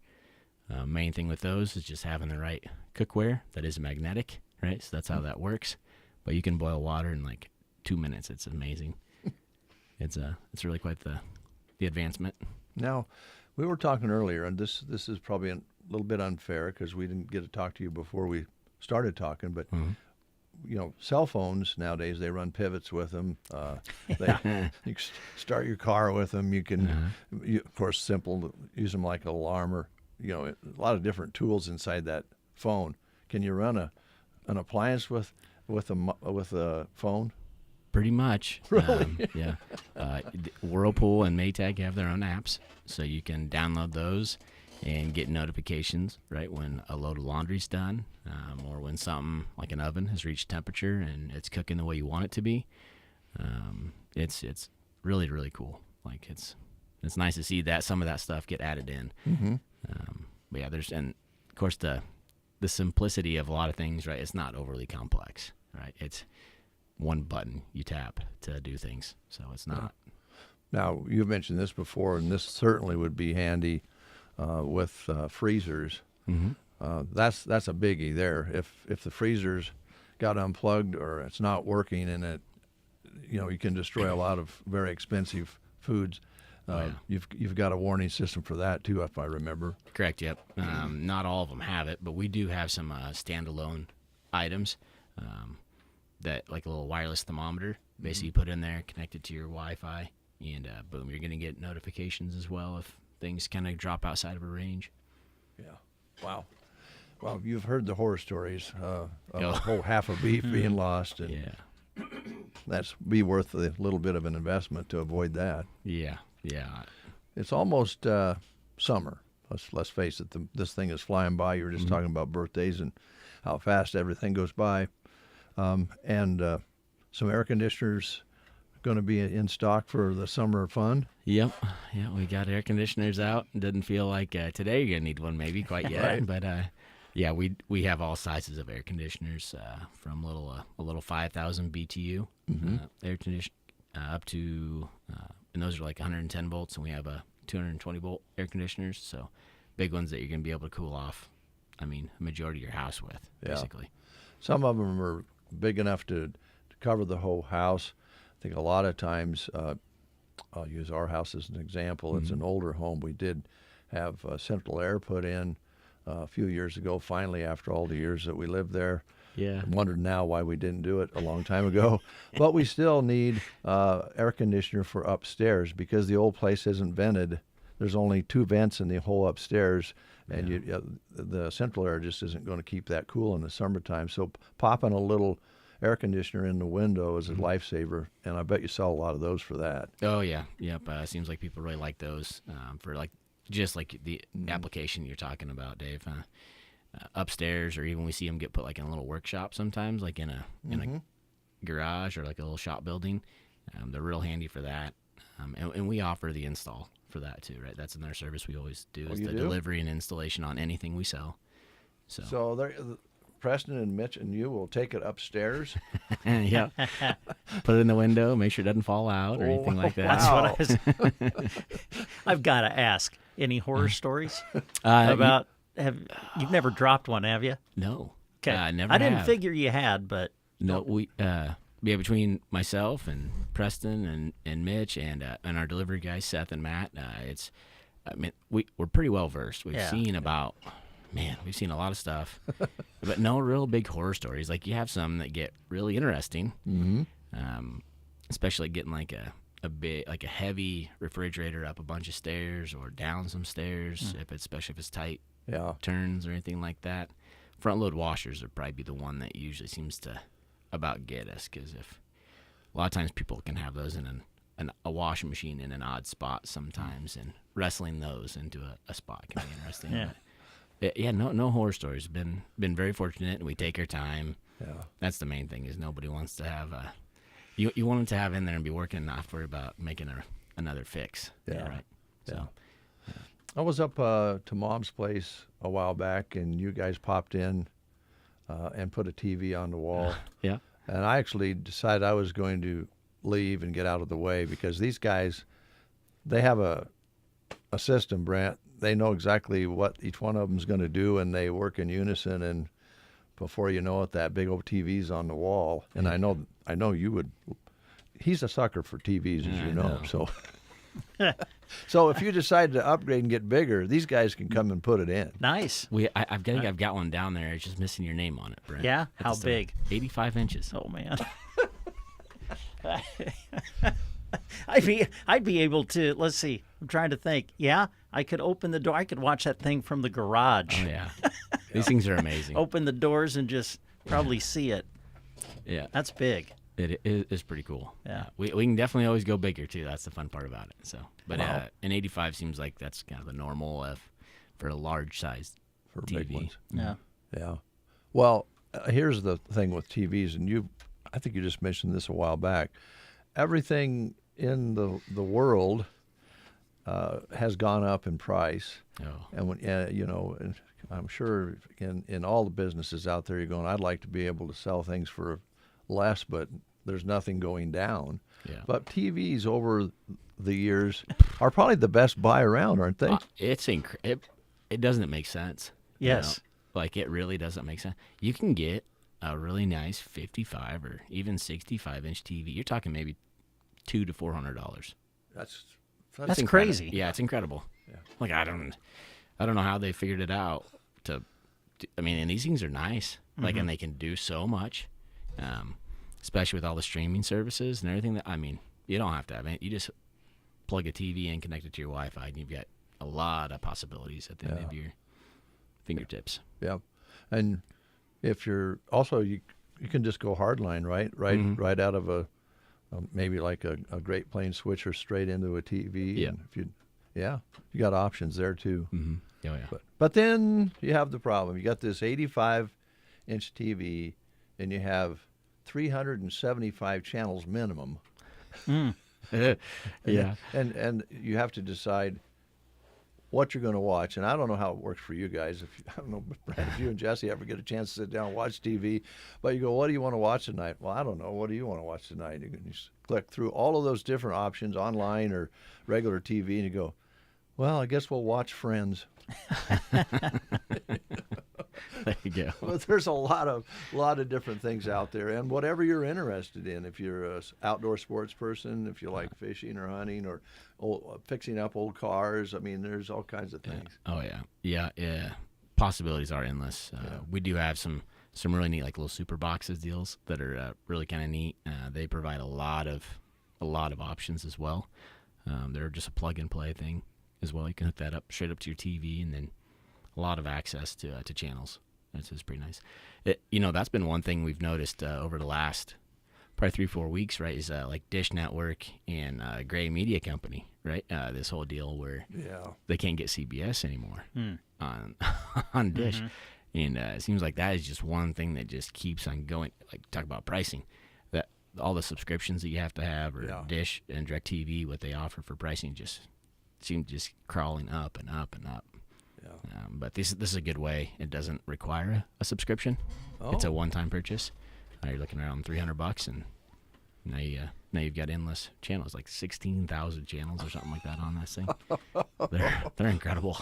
Main thing with those is just having the right cookware that is magnetic, right? So that's how that works. But you can boil water in like 2 minutes. It's amazing. It's really quite the advancement. Now, we were talking earlier, and this is probably a little bit unfair because we didn't get to talk to you before we started talking, but cell phones nowadays, they run pivots with them. You can start your car with them. You can, of course, simple, use them like an alarm, or a lot of different tools inside that phone. Can you run an appliance with a phone? Pretty much. Really? Yeah. Whirlpool and Maytag have their own apps, so you can download those and get notifications right when a load of laundry's done, or when something like an oven has reached temperature and it's cooking the way you want it to be. It's really, really cool. Like it's nice to see that some of that stuff get added in. Mm-hmm. But yeah, and of course the simplicity of a lot of things, right? It's not overly complex, right? It's one button you tap to do things, so it's not. Now, you've mentioned this before, and this certainly would be handy with freezers. Mm-hmm. That's a biggie there. If the freezer's got unplugged or it's not working, and it, you can destroy a lot of very expensive foods. You've got a warning system for that too, if I remember. Correct. Yep. Not all of them have it, but we do have some standalone items that, like a little wireless thermometer. Basically, you put in there, connect it to your Wi-Fi, and boom, you're going to get notifications as well if things kind of drop outside of a range. Yeah. Wow. Well, you've heard the horror stories of a whole half a beef being lost, and that's be worth a little bit of an investment to avoid that. Yeah. It's almost summer. Let's face it. This thing is flying by. You were just talking about birthdays and how fast everything goes by, and some air conditioners going to be in stock for the summer fun. Yep. Yeah, we got air conditioners out. Doesn't feel like today you're gonna need one maybe quite yet, Right. but yeah, we have all sizes of air conditioners from a little 5,000 BTU air conditioner up to and those are like 110 volts, and we have a 220 volt air conditioners, so big ones that you're gonna be able to cool off. I mean, a majority of your house with basically. Some of them are big enough to cover the whole house. I think a lot of times, I'll use our house as an example. It's an older home. We did have central air put in a few years ago, finally, after all the years that we lived there. Yeah. I'm wondering now why we didn't do it a long time ago. But we still need air conditioner for upstairs because the old place isn't vented. There's only 2 vents in the whole upstairs, and the central air just isn't going to keep that cool in the summertime. So popping a little air conditioner in the window is a lifesaver, and I bet you sell a lot of those for that. Oh yeah, yep. Seems like people really like those for just like the application you're talking about, Dave. Upstairs, or even we see them get put like in a little workshop sometimes, like in a garage or like a little shop building. They're real handy for that, and we offer the install for that too, right? That's another service we always do is the delivery and installation on anything we sell. So there. Preston and Mitch and you will take it upstairs. Yeah. Put it in the window, make sure it doesn't fall out or anything like that. Wow. That's what I've got to ask. Any horror stories about? You've never dropped one, have you? No. Okay. Never. I didn't figure you had, but no. between myself and Preston and Mitch and our delivery guys Seth and Matt, we're pretty well versed. We've seen we've seen a lot of stuff, but no real big horror stories. Like you have some that get really interesting, especially getting like a heavy refrigerator up a bunch of stairs or down some stairs, especially if it's tight turns or anything like that. Front load washers would probably be the one that usually seems to about get us, because if a lot of times people can have those in a washing machine in an odd spot sometimes, and wrestling those into a spot can be interesting. No horror stories. Been very fortunate, and we take our time. That's the main thing, is nobody wants to have you want them to have in there and be working and not worry about making another fix. Right. So I was up to Mom's place a while back, and you guys popped in and put a TV on the wall. And I actually decided I was going to leave and get out of the way, because these guys, they have a system, Brent. They know exactly what each one of them is going to do, and they work in unison. And before you know it, that big old TV's on the wall. And I know you would. He's a sucker for TVs, as you know. So, so if you decide to upgrade and get bigger, these guys can come and put it in. Nice. I've got one down there. It's just missing your name on it, Brent. Yeah. How big? 85 inches. Oh man. I'd be able to. Let's see. I'm trying to think. Yeah, I could open the door. I could watch that thing from the garage. Oh yeah. These things are amazing. Open the doors and just probably see it. Yeah. That's big. It is pretty cool. Yeah. We can definitely always go bigger too. That's the fun part about it. So, but an 85 seems like that's kind of the normal for a large size for TV. Big ones. Yeah. Well, here's the thing with TVs, and I think you just mentioned this a while back. Everything in the world has gone up in price. And when and I'm sure in all the businesses out there, you're going, I'd like to be able to sell things for less, but there's nothing going down. But TVs over the years are probably the best buy around, aren't they? It doesn't make sense. Yes. Like it really doesn't make sense. You can get a really nice 55 or even 65-inch TV. You're talking maybe $200 to $400. That's crazy. Yeah, it's incredible. Like I don't know how they figured it out. And these things are nice. Like, and they can do so much, especially with all the streaming services and everything. You don't have to have it. You just plug a TV in, connect it to your Wi-Fi, and you've got a lot of possibilities at the end of your fingertips. Yeah, and if you're also you can just go hardline, right out of a maybe like a Great Plains switcher straight into a TV. Yeah. And if you got options there too. Mm-hmm. Oh yeah. But then you have the problem. You got this 85-inch TV, and you have 375 channels minimum. Yeah. And you have to decide what you're going to watch. And I don't know how it works for you guys. I don't know, Brad, if you and Jesse ever get a chance to sit down and watch TV, but you go, what do you want to watch tonight? Well, I don't know. What do you want to watch tonight? You can just click through all of those different options, online or regular TV, and you go, well, I guess we'll watch Friends. There you go. But there's a lot of different things out there, and whatever you're interested in. If you're an outdoor sports person, if you like fishing or hunting or fixing up old cars, there's all kinds of things. Oh yeah. Possibilities are endless. We do have some really neat, like little super boxes deals that are really kind of neat. They provide a lot of options as well. They're just a plug and play thing as well. You can hook that up straight up to your TV, and then a lot of access to channels. That's pretty nice. That's been one thing we've noticed over the last probably 3-4 weeks, right? Is like Dish Network and Gray Media Company, right? This whole deal where they can't get CBS anymore on Dish, and it seems like that is just one thing that just keeps on going. Like talk about pricing, that all the subscriptions that you have to have, or Dish and DirecTV, what they offer for pricing just seem just crawling up and up and up. But this is a good way. It doesn't require a subscription. It's a one-time purchase. You're looking around $300, and now you've got endless channels, like 16,000 channels or something like that on this thing. They're incredible.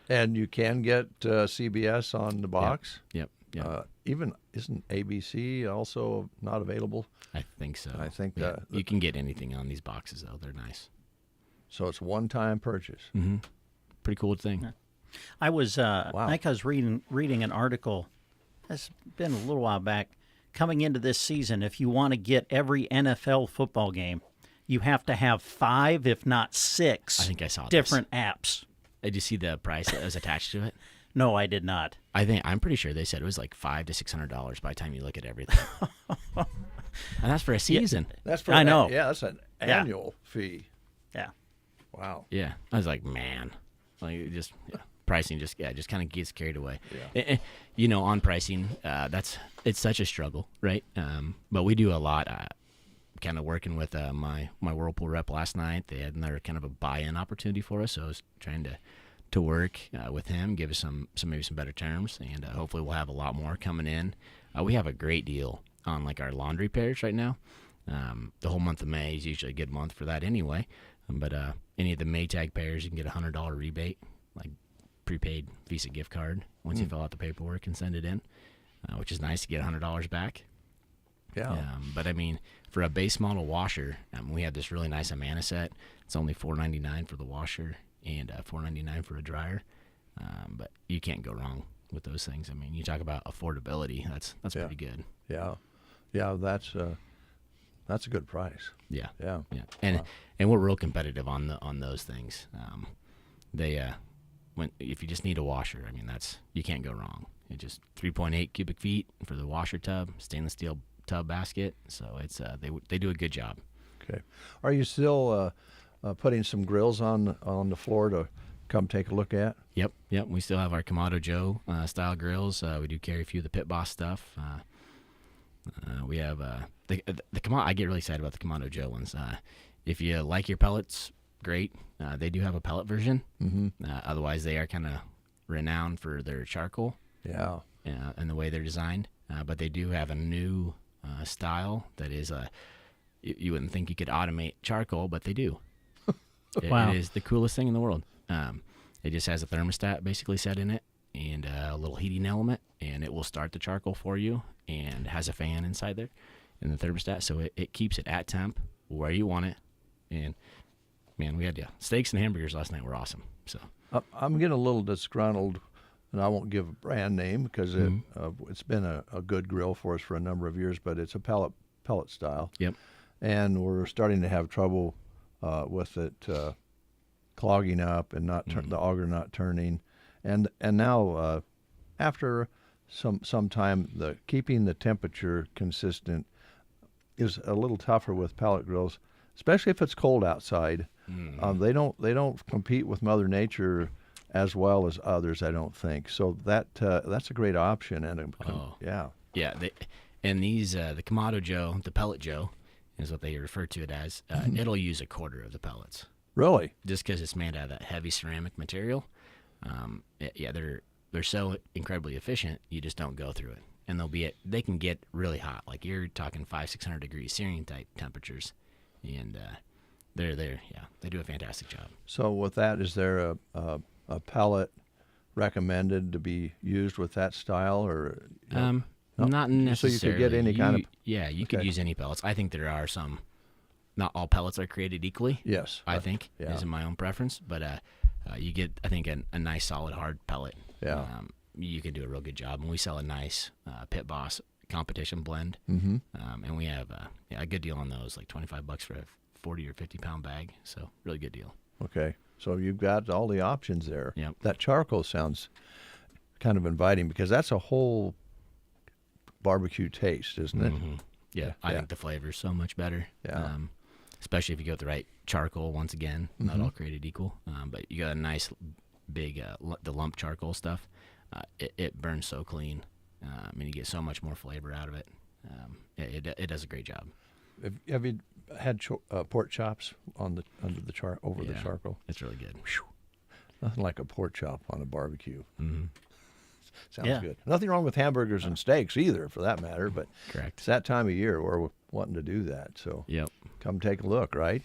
And you can get CBS on the box. Yep. Yeah. Even isn't ABC also not available? I think so. I think you can get anything on these boxes though. They're nice. So it's one-time purchase. Mm-hmm. Pretty cool thing. Yeah. I was I think I was reading an article. It's been a little while back. Coming into this season, if you want to get every NFL football game, you have to have 5, if not 6. I think I saw different apps. Did you see the price that was attached to it? No, I did not. I'm pretty sure they said it was like $500 to $600 by the time you look at everything. And that's for a season. Yeah, that's for I know. That's an annual fee. Yeah. Wow. Yeah. I was like, man, like just pricing just kind of gets carried away. Yeah. On pricing, it's such a struggle, right? But we do a lot. Kind of working with my Whirlpool rep last night. They had another kind of a buy-in opportunity for us, so I was trying to work with him, give us some maybe some better terms, and hopefully we'll have a lot more coming in. We have a great deal on like our laundry pairs right now. The whole month of May is usually a good month for that anyway. But any of the Maytag pairs, you can get a $100 rebate, like prepaid Visa gift card once you fill out the paperwork and send it in, which is nice to get $100 back. Yeah. But I mean, for a base model washer, we have this really nice Amana set. It's only $4.99 for the washer and $4.99 for a dryer. But you can't go wrong with those things. I mean, you talk about affordability. That's pretty good. Yeah. Yeah. That's a good price. Yeah. Yeah. Yeah. And we're real competitive on those things. If you just need a washer, I mean, you can't go wrong. It's just 3.8 cubic feet for the washer tub, stainless steel tub basket. So it's they do a good job. Okay. Are you still putting some grills on the floor to come take a look at? Yep. We still have our Kamado Joe style grills. We do carry a few of the Pit Boss stuff. We have the Kamado. I get really excited about the Kamado Joe ones. If you like your pellets, great. They do have a pellet version. Mm-hmm. Otherwise, they are kind of renowned for their charcoal. Yeah. And the way they're designed. But they do have a new style that is you wouldn't think you could automate charcoal, but they do. Wow. It is the coolest thing in the world. It just has a thermostat basically set in it and a little heating element, and it will start the charcoal for you, and has a fan inside there in the thermostat, so it keeps it at temp where you want it. And man, we had steaks and hamburgers last night were awesome. So I'm getting a little disgruntled, and I won't give a brand name because it's been a good grill for us for a number of years, but it's a pellet style. Yep. And we're starting to have trouble with it clogging up and the auger not turning, and now after some time, keeping the temperature consistent is a little tougher with pellet grills, especially if it's cold outside. They don't compete with Mother Nature as well as others, I don't think. So that's a great option. And yeah. And these the Kamado Joe, the Pellet Joe, is what they refer to it as. It'll use a quarter of the pellets. Really? Just because it's made out of that heavy ceramic material. They're so incredibly efficient, you just don't go through it. And they can get really hot, like you're talking 500-600 degrees searing type temperatures, and they're there. Yeah, they do a fantastic job. So with that, is there a pellet recommended to be used with that style, or not necessarily? So you could get any kind of you could use any pellets. I think there are some. Not all pellets are created equally. Yes, I think is in my own preference, but you get, I think, a nice solid hard pellet. Yeah. You can do a real good job, and we sell a nice Pit Boss competition blend, mm-hmm. And we have a good deal on those, like $25 for a 40 or 50 pound bag. So really good deal. Okay, so you've got all the options there. Yep. That charcoal sounds kind of inviting because that's a whole barbecue taste, isn't it? Mm-hmm. Yeah, I think the flavor is so much better. Yeah. Especially if you go with the right charcoal. Once again, not all created equal, but you got a nice big the lump charcoal stuff. It burns so clean, and you get so much more flavor out of it. It does a great job. Have you had pork chops under the charcoal? It's really good. Whew. Nothing like a pork chop on a barbecue. Mm-hmm. Sounds good. Nothing wrong with hamburgers and steaks either, for that matter. But correct. It's that time of year where we're wanting to do that. So come take a look, right?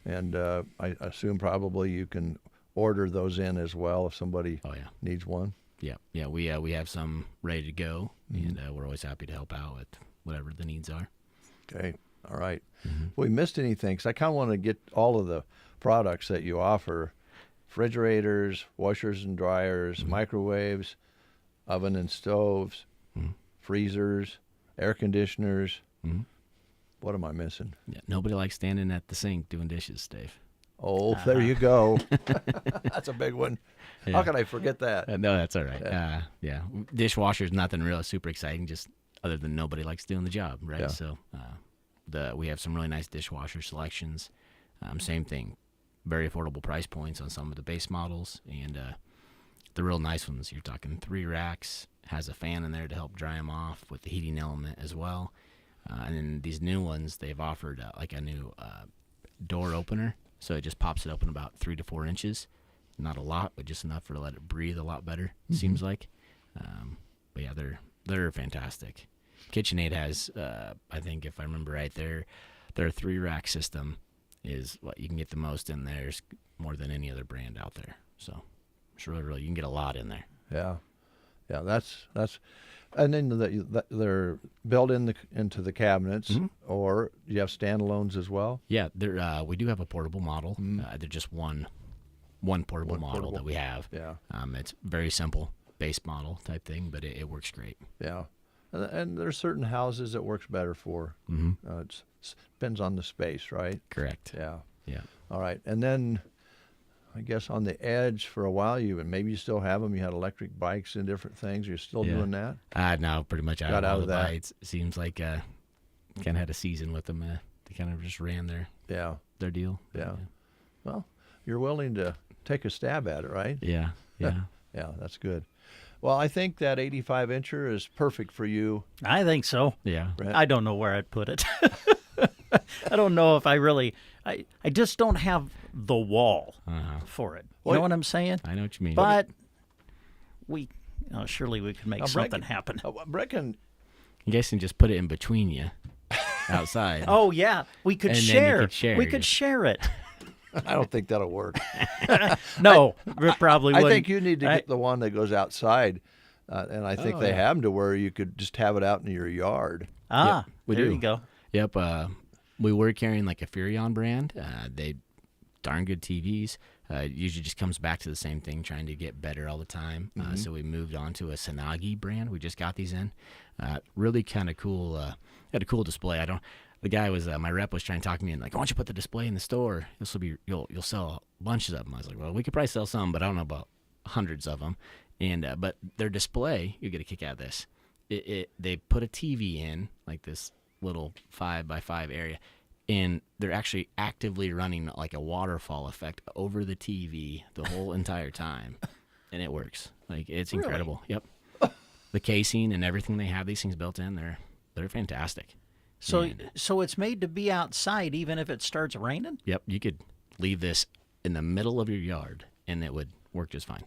And I assume probably you can order those in as well if somebody needs one. Yeah. We have some ready to go, and we're always happy to help out with whatever the needs are. Okay. All right. If we missed anything, because I kind of want to get all of the products that you offer: refrigerators, washers and dryers, microwaves, oven and stoves, freezers, air conditioners. What am I missing? Yeah, nobody likes standing at the sink doing dishes, Dave. Oh, there you go. That's a big one. Yeah. How can I forget that? No, that's all right. Yeah. Dishwasher's nothing real super exciting, just other than nobody likes doing the job, right? Yeah. So we have some really nice dishwasher selections. Same thing, very affordable price points on some of the base models, and the real nice ones, you're talking 3 racks, has a fan in there to help dry them off with the heating element as well. And then these new ones, they've offered like a new door opener, so it just pops it open about 3 to 4 inches. Not a lot, but just enough to let it breathe a lot better, it seems like. But yeah, they're fantastic. KitchenAid has, I think if I remember right, their 3-rack system is what you can get the most in there, more than any other brand out there. So it's really, you can get a lot in there. Yeah. That's, and then they're built into the cabinets, or you have standalones as well. Yeah, we do have a portable model. They're just one portable model that we have. Yeah. It's very simple, base model type thing, but it works great. Yeah. And there's certain houses it works better for. It depends on the space, right? Correct. Yeah. Yeah. All right. And then I guess on the edge for a while, maybe you still have them. You had electric bikes and different things. You're still doing that? No, pretty much got out of that. It seems like kind of had a season with them. They kind of just ran their deal. Yeah. Well, you're willing to take a stab at it, right? Yeah. Yeah, that's good. Well, I think that 85-incher is perfect for you. I think so. Yeah. Brent? I don't know where I'd put it. I don't know if I really... I just don't have the wall for it. You know what I'm saying? I know what you mean. But surely we could make something happen. Brett can... You guys can just put it in between you outside. Oh, yeah. We could share. We could share it. I don't think that'll work. No, we probably wouldn't. I think you need to get the one that goes outside, and I think they have them to where you could just have it out in your yard. There do. you go. Yep. We were carrying like a Furrion brand. They darn good TVs. Usually just comes back to the same thing, trying to get better all the time. So we moved on to a Sanagi brand. We just got these in. Really kind of cool. Had a cool display. The guy was my rep was trying to talk to me and like, why don't you put the display in the store? This will be you'll sell bunches of them. I was like, well, we could probably sell some, but I don't know about hundreds of them. And but their display, you get a kick out of this. They put a TV in like this little 5x5 area, and they're actually actively running like a waterfall effect over the TV the whole entire time, and it works. Like it's incredible. Yep. The casing and everything they have these things built in, they're fantastic. So it's made to be outside even if it starts raining? Yep, you could leave this in the middle of your yard and it would work just fine.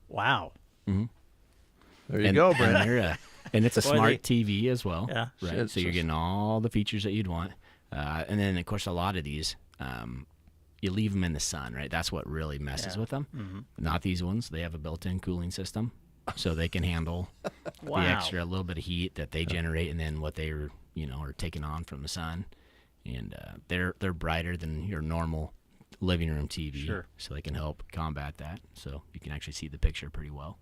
Wow. There you go, Brent. And it's a smart TV as well. Yeah. Right. So you're getting all the features that you'd want. And then, of course, a lot of these, you leave them in the sun, right? That's what really messes with them. Not these ones. They have a built-in cooling system, so they can handle the extra little bit of heat that they generate, and then what they are taking on from the sun. And they're brighter than your normal living room TV, so they can help combat that. So you can actually see the picture pretty well.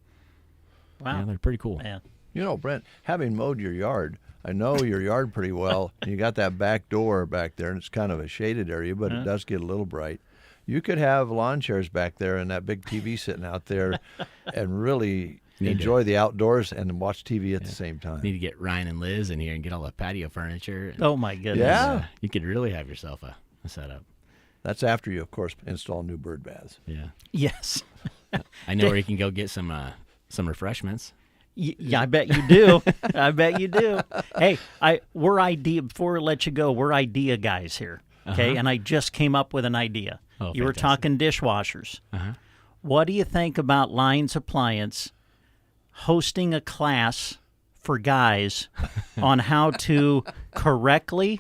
Wow, yeah, they're pretty cool. Man. You know, Brent, having mowed your yard, I know your yard pretty well. And you got that back door back there, and it's kind of a shaded area, but it does get a little bright. You could have lawn chairs back there and that big TV sitting out there and really enjoy the outdoors and watch TV at the same time. Need to get Ryan and Liz in here and get all the patio furniture. Oh, my goodness. Yeah. You could really have yourself a setup. That's after you, of course, install new bird baths. Yeah. Yes. I know where you can go get some refreshments. Yeah, I bet you do. I bet you do. Hey, we're idea before we let you go. We're idea guys here, okay? And I just came up with an idea. Oh, you were talking dishwashers. What do you think about Lines Appliance hosting a class for guys on how to correctly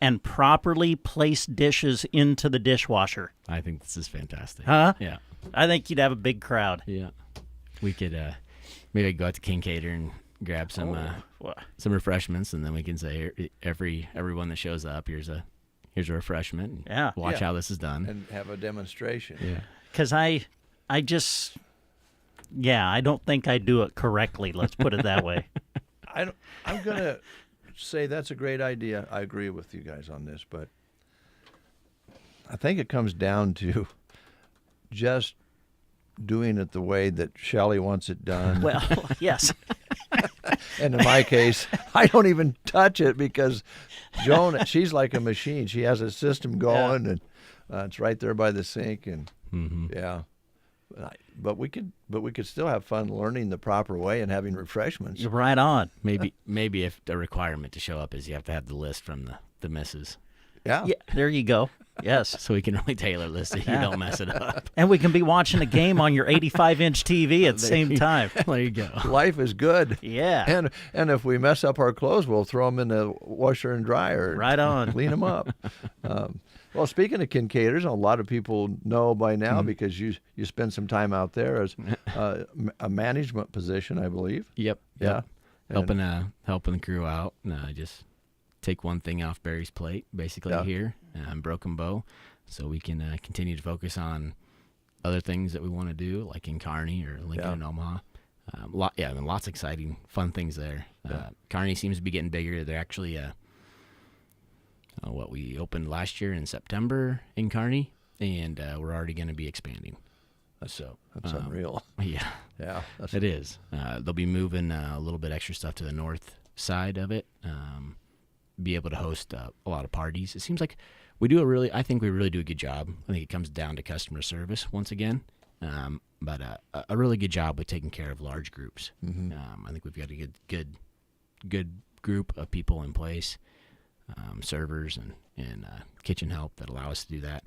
and properly place dishes into the dishwasher? I think this is fantastic. Huh? Yeah. I think you'd have a big crowd. Yeah. We could maybe go out to Kincaid and grab some refreshments, and then we can say everyone that shows up, here's a refreshment. And watch how this is done and have a demonstration. Yeah, because I don't think I do it correctly. Let's put it that way. I'm gonna say that's a great idea. I agree with you guys on this, but I think it comes down to just doing it the way that Shelley wants it done. Well, yes. And in my case, I don't even touch it because Joan, she's like a machine. She has a system going, and it's right there by the sink, and But we could still have fun learning the proper way and having refreshments. You're right on. Maybe if the requirement to show up is you have to have the list from the missus. Yeah. There you go. Yes. So we can really tailor this so you don't mess it up. And we can be watching a game on your 85-inch TV at the same time. There you go. Life is good. Yeah. And if we mess up our clothes, we'll throw them in the washer and dryer. Right on. Clean them up. Well, speaking of Kincaiders, a lot of people know by now because you spend some time out there as a management position, I believe. Yep. Yeah. Helping the crew out. Just take one thing off Barry's plate, basically here, Broken Bow, so we can continue to focus on other things that we want to do, like in Kearney or Lincoln and Omaha. Lots of exciting, fun things there. Kearney seems to be getting bigger. They're actually we opened last year in September in Kearney, and we're already going to be expanding. That's unreal. Yeah. Yeah. It is. They'll be moving a little bit extra stuff to the north side of it. Be able to host a lot of parties. It seems like I think we really do a good job. I think it comes down to customer service once again, but a really good job with taking care of large groups. I think we've got a good group of people in place, servers and kitchen help that allow us to do that.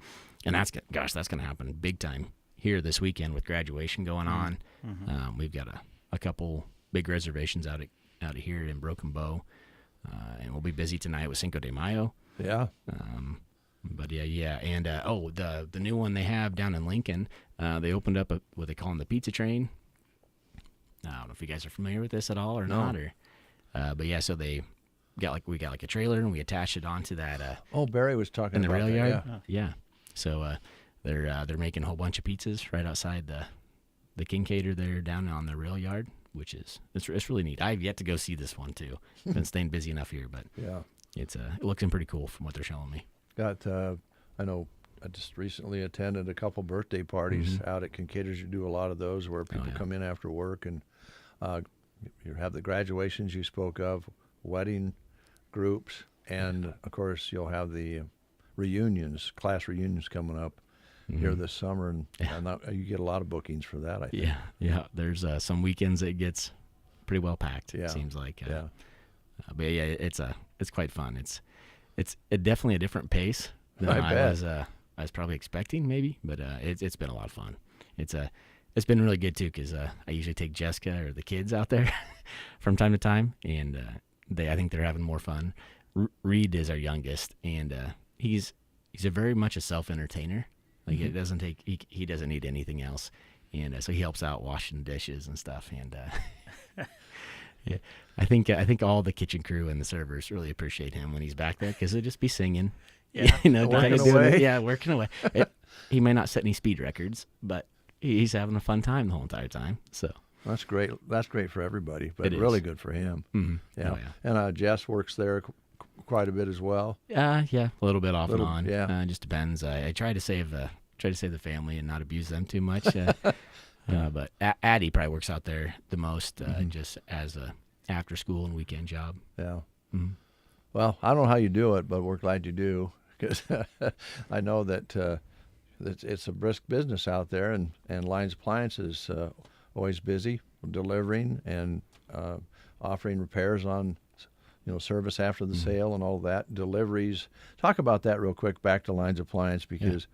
And that's going to happen big time here this weekend with graduation going on. We've got a couple big reservations out of here in Broken Bow. And we'll be busy tonight with Cinco de Mayo. Yeah. And the new one they have down in Lincoln, they opened up what they call the pizza train. I don't know if you guys are familiar with this at all or not, so we got a trailer and we attached it onto that. Barry was talking in the about rail that, yard. Yeah. So they're making a whole bunch of pizzas right outside the Kincaider there down on the rail yard, which it's really neat. I've yet to go see this one too. Been staying busy enough here, but it looks pretty cool from what they're showing me. I know I just recently attended a couple birthday parties out at Kincaiders. You do a lot of those where people come in after work, and you have the graduations you spoke of, wedding groups, and of course you'll have the reunions, class reunions coming up here this summer, and you get a lot of bookings for that, I think. Yeah. There's some weekends it gets pretty well packed. It seems like. But it's quite fun. It's definitely a different pace than I was probably expecting, maybe. But it's been a lot of fun. It's been really good too because I usually take Jessica or the kids out there from time to time, and I think they're having more fun. Reed is our youngest, and he's a very much a self-entertainer. Like it doesn't take he doesn't need anything else, and so he helps out washing dishes and stuff. And I think all the kitchen crew and the servers really appreciate him when he's back there because they'll just be singing, working away. Working away. He may not set any speed records, but he's having a fun time the whole entire time. So that's great. That's great for everybody, but really good for him. Yeah. Oh, yeah. And Jess works there quite a bit as well. A little bit off and on. Yeah, it just depends. I try to save the family and not abuse them too much. But Addie probably works out there the most, just as a after school and weekend job. Yeah. Well, I don't know how you do it, but we're glad you do because I know that it's a brisk business out there, and Lyons Appliance is always busy delivering and offering repairs on service after the sale and all that, deliveries. Talk about that real quick, back to Lyons Appliance, because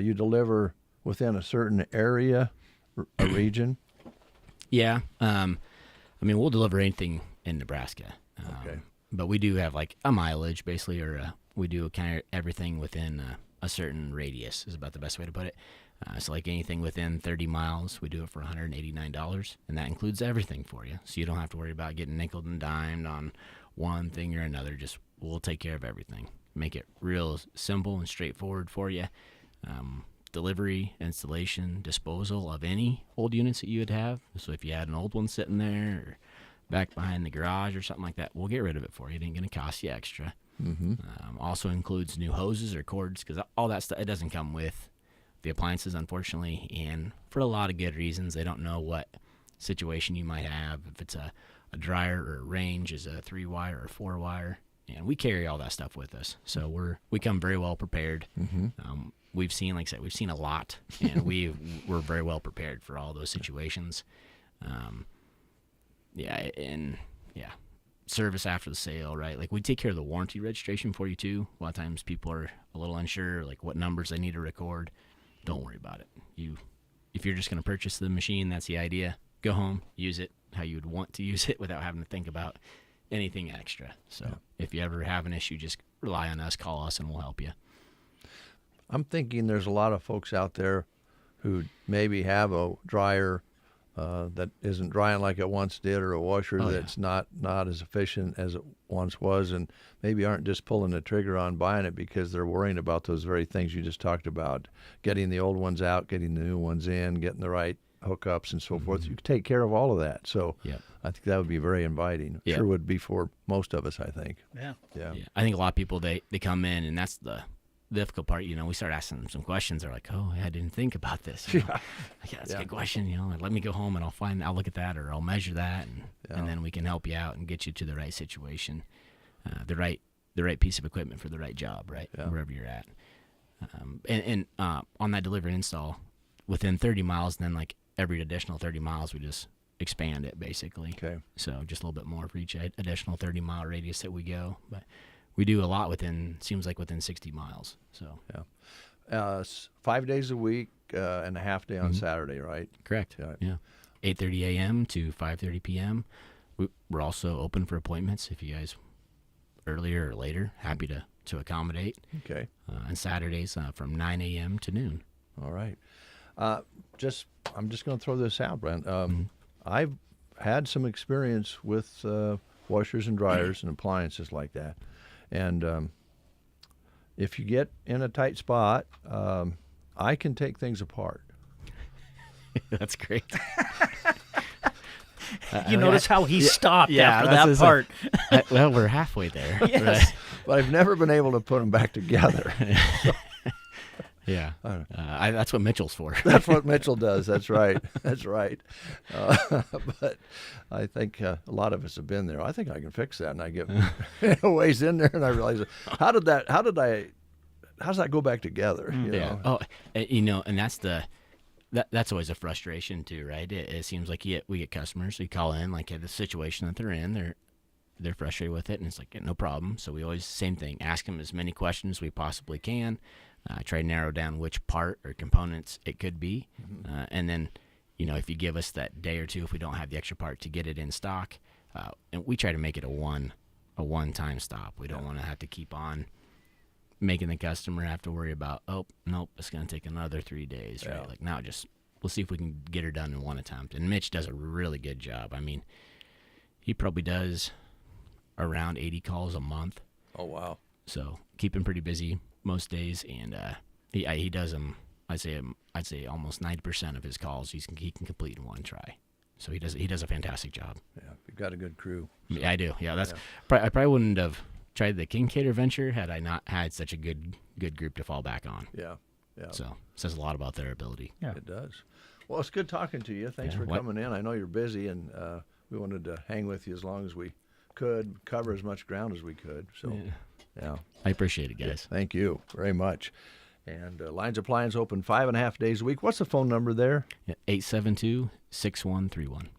you deliver within a certain area, a region. Yeah. We'll deliver anything in Nebraska. But we do have like a mileage, basically, or we do kind of everything within a certain radius is about the best way to put it. So like anything within 30 miles, we do it for $189, and that includes everything for you. So you don't have to worry about getting nickeled and dimed on one thing or another. Just we'll take care of everything. Make it real simple and straightforward for you. Delivery, installation, disposal of any old units that you would have. So if you had an old one sitting there or back behind the garage or something like that, we'll get rid of it for you. It ain't going to cost you extra. Also includes new hoses or cords, because all that stuff, it doesn't come with the appliances, unfortunately, and for a lot of good reasons. They don't know what situation you might have, if it's a dryer or a range is a 3-wire or 4-wire, and we carry all that stuff with us. So we come very well prepared. We've seen, like I said, we've seen a lot, and we're very well prepared for all those situations. Service after the sale, right? Like, we take care of the warranty registration for you too. A lot of times people are a little unsure, like what numbers they need to record. Don't worry about it. If you're just going to purchase the machine, that's the idea. Go home, use it how you would want to use it without having to think about anything extra. So if you ever have an issue, just rely on us, call us, and we'll help you. I'm thinking there's a lot of folks out there who maybe have a dryer that isn't drying like it once did, or a washer that's not as efficient as it once was, and maybe aren't just pulling the trigger on buying it because they're worrying about those very things you just talked about, getting the old ones out, getting the new ones in, getting the right hookups and so forth. You can take care of all of that. So I think that would be very inviting. Sure would be for most of us, I think. Yeah. I think a lot of people, they come in, and that's the difficult part. We start asking them some questions. They're like, "Oh, I didn't think about this." That's a good question. Let me go home and I'll look at that, or I'll measure that, and then we can help you out and get you to the right situation, the right piece of equipment for the right job, right, wherever you're at. And on that delivery install, within 30 miles, and then like every additional 30 miles, we just expand it basically. Okay. So just a little bit more for each additional 30-mile radius that we go, but we do a lot within 60 miles. So 5 days a week and a half day on Saturday, right? Correct. Yeah. 8:30 a.m. to 5:30 p.m. We're also open for appointments if you guys earlier or later. Happy to accommodate. Okay. And Saturdays from 9 a.m. to noon. All right. I'm just going to throw this out, Brent. I've had some experience with washers and dryers and appliances like that. And if you get in a tight spot, I can take things apart. That's great. You notice how he stopped after that part. Well, we're halfway there. Yes. Right? But I've never been able to put them back together. Yeah. That's what Mitchell's for. That's what Mitchell does. That's right. That's right. But I think a lot of us have been there. I think I can fix that. And I get a ways in there, and I realize, how does that go back together? You know? Oh, and that's always a frustration too, right? It seems like we get customers who call in, like, the situation that they're in, they're frustrated with it, and it's like, no problem. So we always, same thing, ask them as many questions as we possibly can. Try to narrow down which part or components it could be. And then, if you give us that day or two, if we don't have the extra part, to get it in stock, and we try to make it a one-time stop. We don't want to have to keep on making the customer have to worry about, oh, nope, it's going to take another 3 days, right? Like, now we'll see if we can get her done in one attempt. And Mitch does a really good job. I mean, he probably does around 80 calls a month. Oh, wow. So keep him pretty busy most days, and he does them. I'd say almost 90% of his calls he can complete in one try. So he does a fantastic job. Yeah, you've got a good crew. So. Yeah, I do. Yeah, I probably wouldn't have tried the Kincaid venture had I not had such a good group to fall back on. Yeah. So it says a lot about their ability. Yeah, it does. Well, it's good talking to you. Thanks for coming in. I know you're busy, and we wanted to hang with you as long as we could, cover as much ground as we could. So. Yeah, I appreciate it, guys. Yeah, thank you very much. And Lines Appliance open 5.5 days a week. What's the phone number there? 872-6131.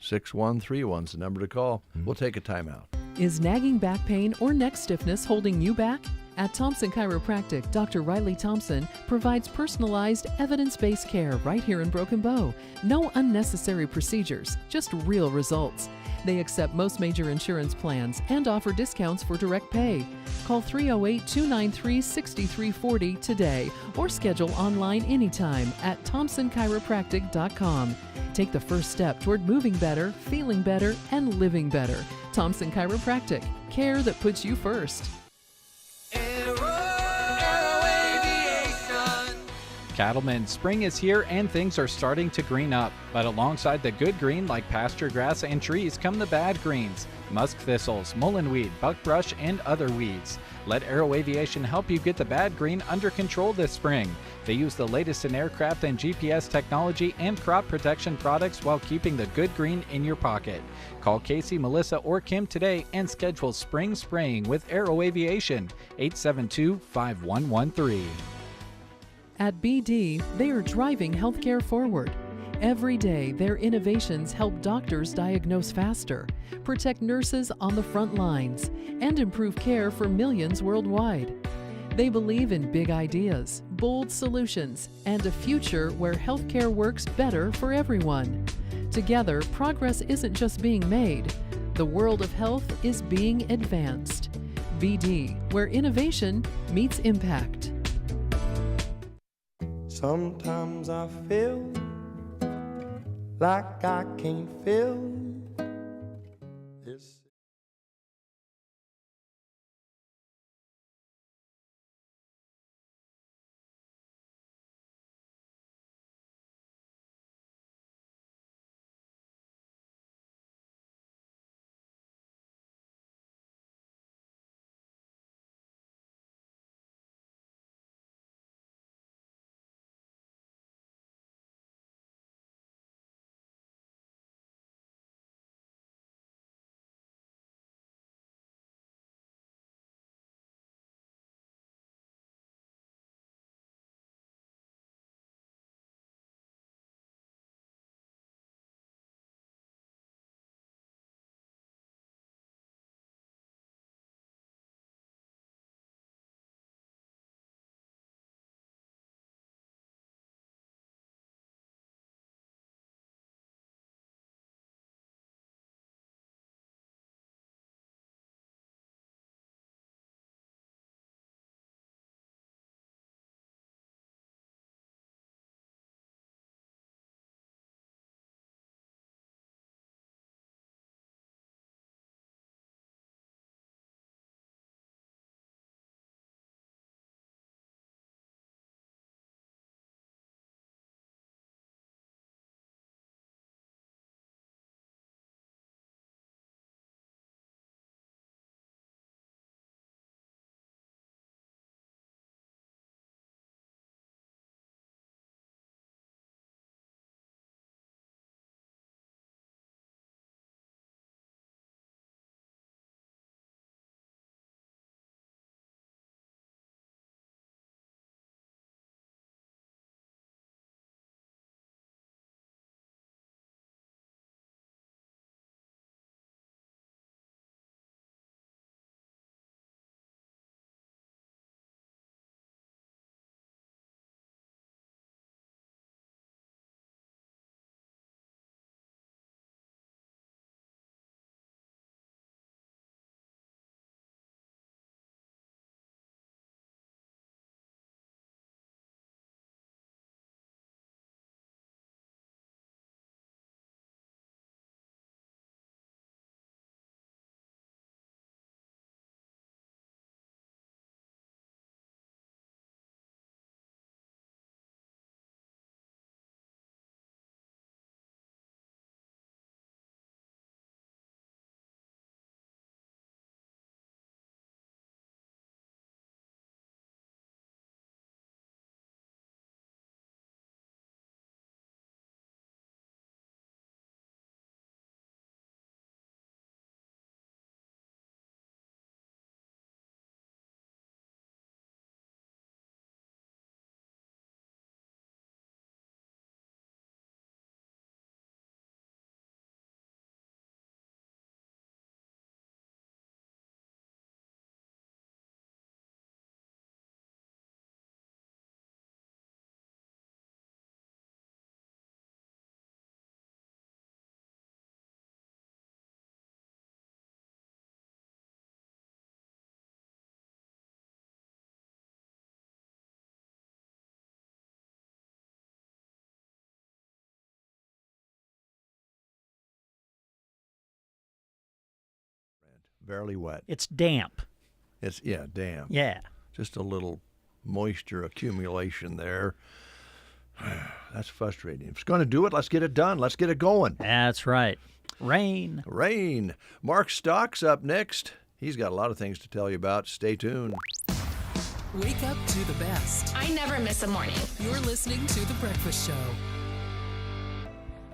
6131 is the number to call. We'll take a timeout. Is nagging back pain or neck stiffness holding you back? At Thompson Chiropractic, Dr. Riley Thompson provides personalized, evidence-based care right here in Broken Bow. No unnecessary procedures, just real results. They accept most major insurance plans and offer discounts for direct pay. Call 308-293-6340 today or schedule online anytime at thompsonchiropractic.com. Take the first step toward moving better, feeling better, and living better. Thompson Chiropractic. Care that puts you first. Cattlemen, spring is here and things are starting to green up. But alongside the good green like pasture grass and trees come the bad greens, musk thistles, mullenweed, buckbrush, and other weeds. Let Aero Aviation help you get the bad green under control this spring. They use the latest in aircraft and GPS technology and crop protection products while keeping the good green in your pocket. Call Casey, Melissa, or Kim today and schedule spring spraying with Aero Aviation, 872-5113. At BD, they are driving healthcare forward. Every day, their innovations help doctors diagnose faster, protect nurses on the front lines, and improve care for millions worldwide. They believe in big ideas, bold solutions, and a future where healthcare works better for everyone. Together, progress isn't just being made. The world of health is being advanced. BD, where innovation meets impact. Sometimes I feel like I can't feel this. barely wet. It's damp. It's damp. Yeah. Just a little moisture accumulation there. That's frustrating. If it's going to do it, let's get it done. Let's get it going. That's right. Rain. Mark Stock's up next. He's got a lot of things to tell you about. Stay tuned. Wake up to the best. I never miss a morning. You're listening to The Breakfast Show.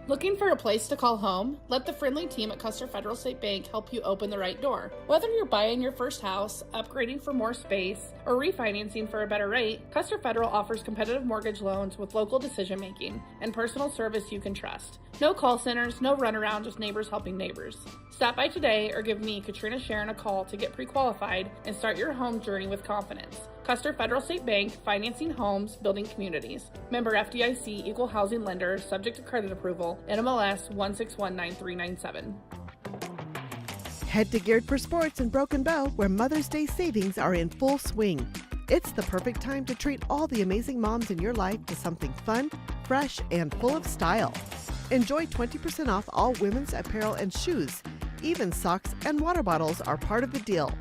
Looking for a place to call home? Let the friendly team at Custer Federal State Bank help you open the right door. Whether you're buying your first house, upgrading for more space, or refinancing for a better rate, Custer Federal offers competitive mortgage loans with local decision making and personal service you can trust. No call centers, no runaround, just neighbors helping neighbors. Stop by today or give me, Katrina Sharon, a call to get pre-qualified and start your home journey with confidence. Custer Federal State Bank, financing homes, building communities. Member FDIC, equal housing lender, subject to credit approval, NMLS 1619397. Head to Geared for Sports in Broken Bow, where Mother's Day savings are in full swing. It's the perfect time to treat all the amazing moms in your life to something fun, fresh, and full of style. Enjoy 20% off all women's apparel and shoes. Even socks and water bottles are part of the deal.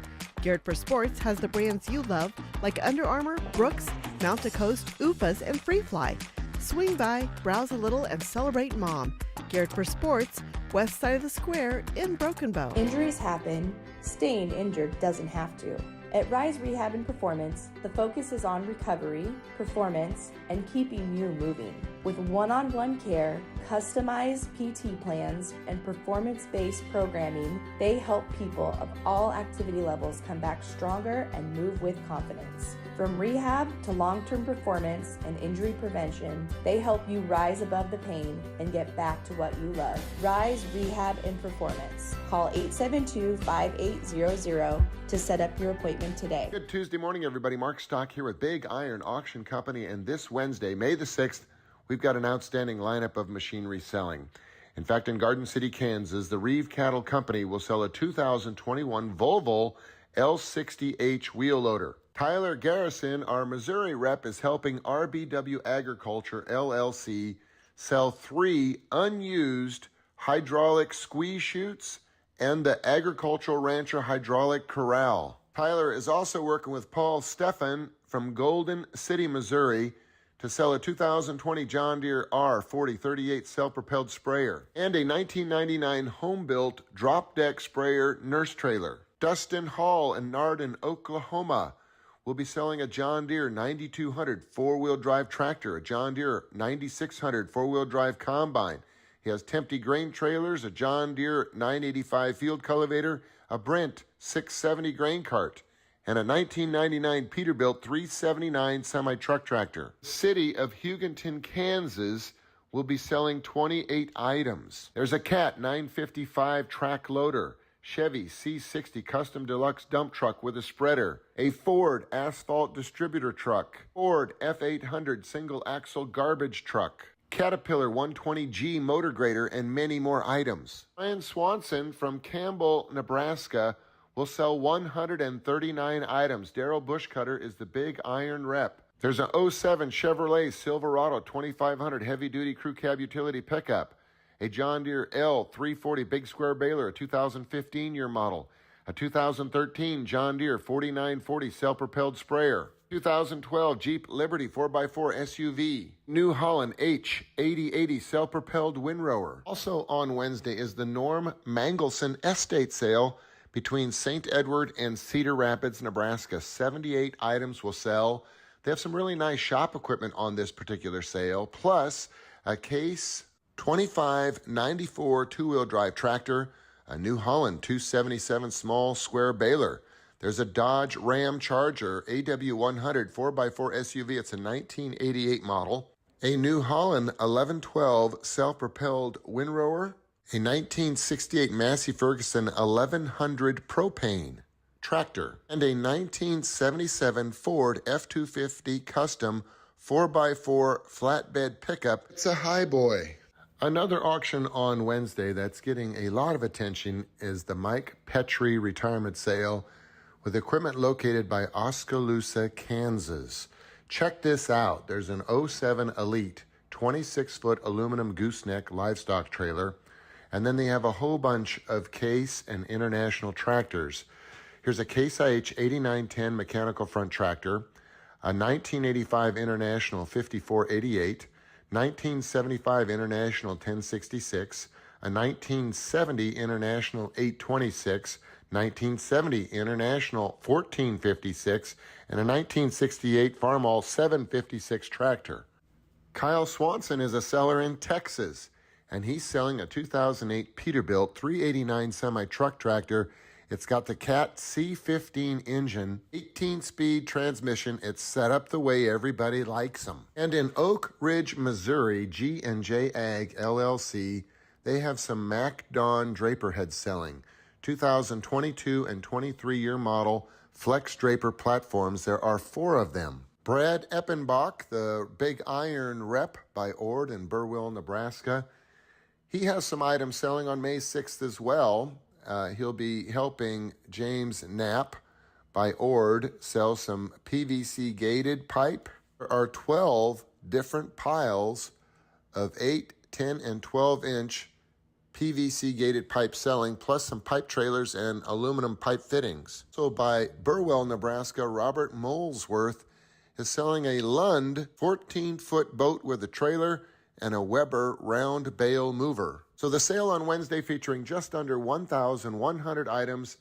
Geared for Sports has the brands you love, like Under Armour, Brooks, Mount to Coast, UFAs, and Free Fly. Swing by, browse a little, and celebrate Mom. Geared for Sports, west side of the square in Broken Bow. Injuries happen. Staying injured doesn't have to. At Rise Rehab and Performance, the focus is on recovery, performance, and keeping you moving. With one-on-one care, customized PT plans, and performance-based programming, they help people of all activity levels come back stronger and move with confidence. From rehab to long-term performance and injury prevention, they help you rise above the pain and get back to what you love. Rise Rehab and Performance. Call 872-5800 to set up your appointment today. Good Tuesday morning, everybody. Mark Stock here with Big Iron Auction Company, and this Wednesday, May the 6th, we've got an outstanding lineup of machinery selling. In fact, in Garden City, Kansas, the Reeve Cattle Company will sell a 2021 Volvo L60H wheel loader. Tyler Garrison, our Missouri rep, is helping RBW Agriculture, LLC, sell 3 unused hydraulic squeeze chutes and the Agricultural Rancher Hydraulic Corral. Tyler is also working with Paul Stephan from Golden City, Missouri, to sell a 2020 John Deere R4038 self-propelled sprayer and a 1999 home-built drop deck sprayer nurse trailer. Dustin Hall in Nardin, Oklahoma, will be selling a John Deere 9200 four-wheel drive tractor, a John Deere 9600 four-wheel drive combine. He has Tempty grain trailers, a John Deere 985 field cultivator, a Brent 670 grain cart, and a 1999 Peterbilt 379 semi-truck tractor. City of Hugonton, Kansas will be selling 28 items. There's a Cat 955 track loader, Chevy C60 custom deluxe dump truck with a spreader, a Ford asphalt distributor truck, Ford F800 single axle garbage truck, Caterpillar 120G motor grader, and many more items. Ryan Swanson from Campbell, Nebraska will sell 139 items. Daryl Bushcutter is the Big Iron rep. There's an 07 Chevrolet Silverado 2500 heavy duty crew cab utility pickup, a John Deere L340 big square baler, a 2015 year model, a 2013 John Deere 4940 self-propelled sprayer, 2012 Jeep Liberty 4x4 SUV, New Holland H8080 self-propelled windrower. Also on Wednesday is the Norm Mangelson Estate Sale between St. Edward and Cedar Rapids, Nebraska. 78 items will sell. They have some really nice shop equipment on this particular sale, plus a Case 2594 two-wheel drive tractor, a New Holland 277 small square baler. There's a Dodge Ram Charger AW100 4x4 SUV. It's a 1988 model. A New Holland 1112 self-propelled windrower. A 1968 Massey Ferguson 1100 propane tractor. And a 1977 Ford F-250 custom 4x4 flatbed pickup. It's a highboy. Another auction on Wednesday that's getting a lot of attention is the Mike Petrie retirement sale with equipment located by Oskaloosa, Kansas. Check this out. There's an 07 Elite 26-foot aluminum gooseneck livestock trailer, And then they have a whole bunch of Case and International tractors. Here's a Case IH 8910 mechanical front tractor, a 1985 International 5488, 1975 International 1066, a 1970 International 826, 1970 International 1456, and a 1968 Farmall 756 tractor. Kyle Swanson is a seller in Texas, and he's selling a 2008 Peterbilt 389 semi-truck tractor. It's got the Cat C15 engine, 18-speed transmission. It's set up the way everybody likes them. And in Oak Ridge, Missouri, G&J Ag LLC, they have some MacDon draper heads selling. 2022 and 23-year model flex draper platforms. There are 4 of them. Brad Eppenbach, the Big Iron rep by Ord in Burwell, Nebraska, he has some items selling on May 6th as well. He'll be helping James Knapp by Ord sell some PVC gated pipe. There are 12 different piles of 8, 10, and 12-inch PVC gated pipe selling, plus some pipe trailers and aluminum pipe fittings. So by Burwell, Nebraska, Robert Molesworth is selling a Lund 14-foot boat with a trailer and a Weber round bale mover. So the sale on Wednesday, featuring just under 1,100 items,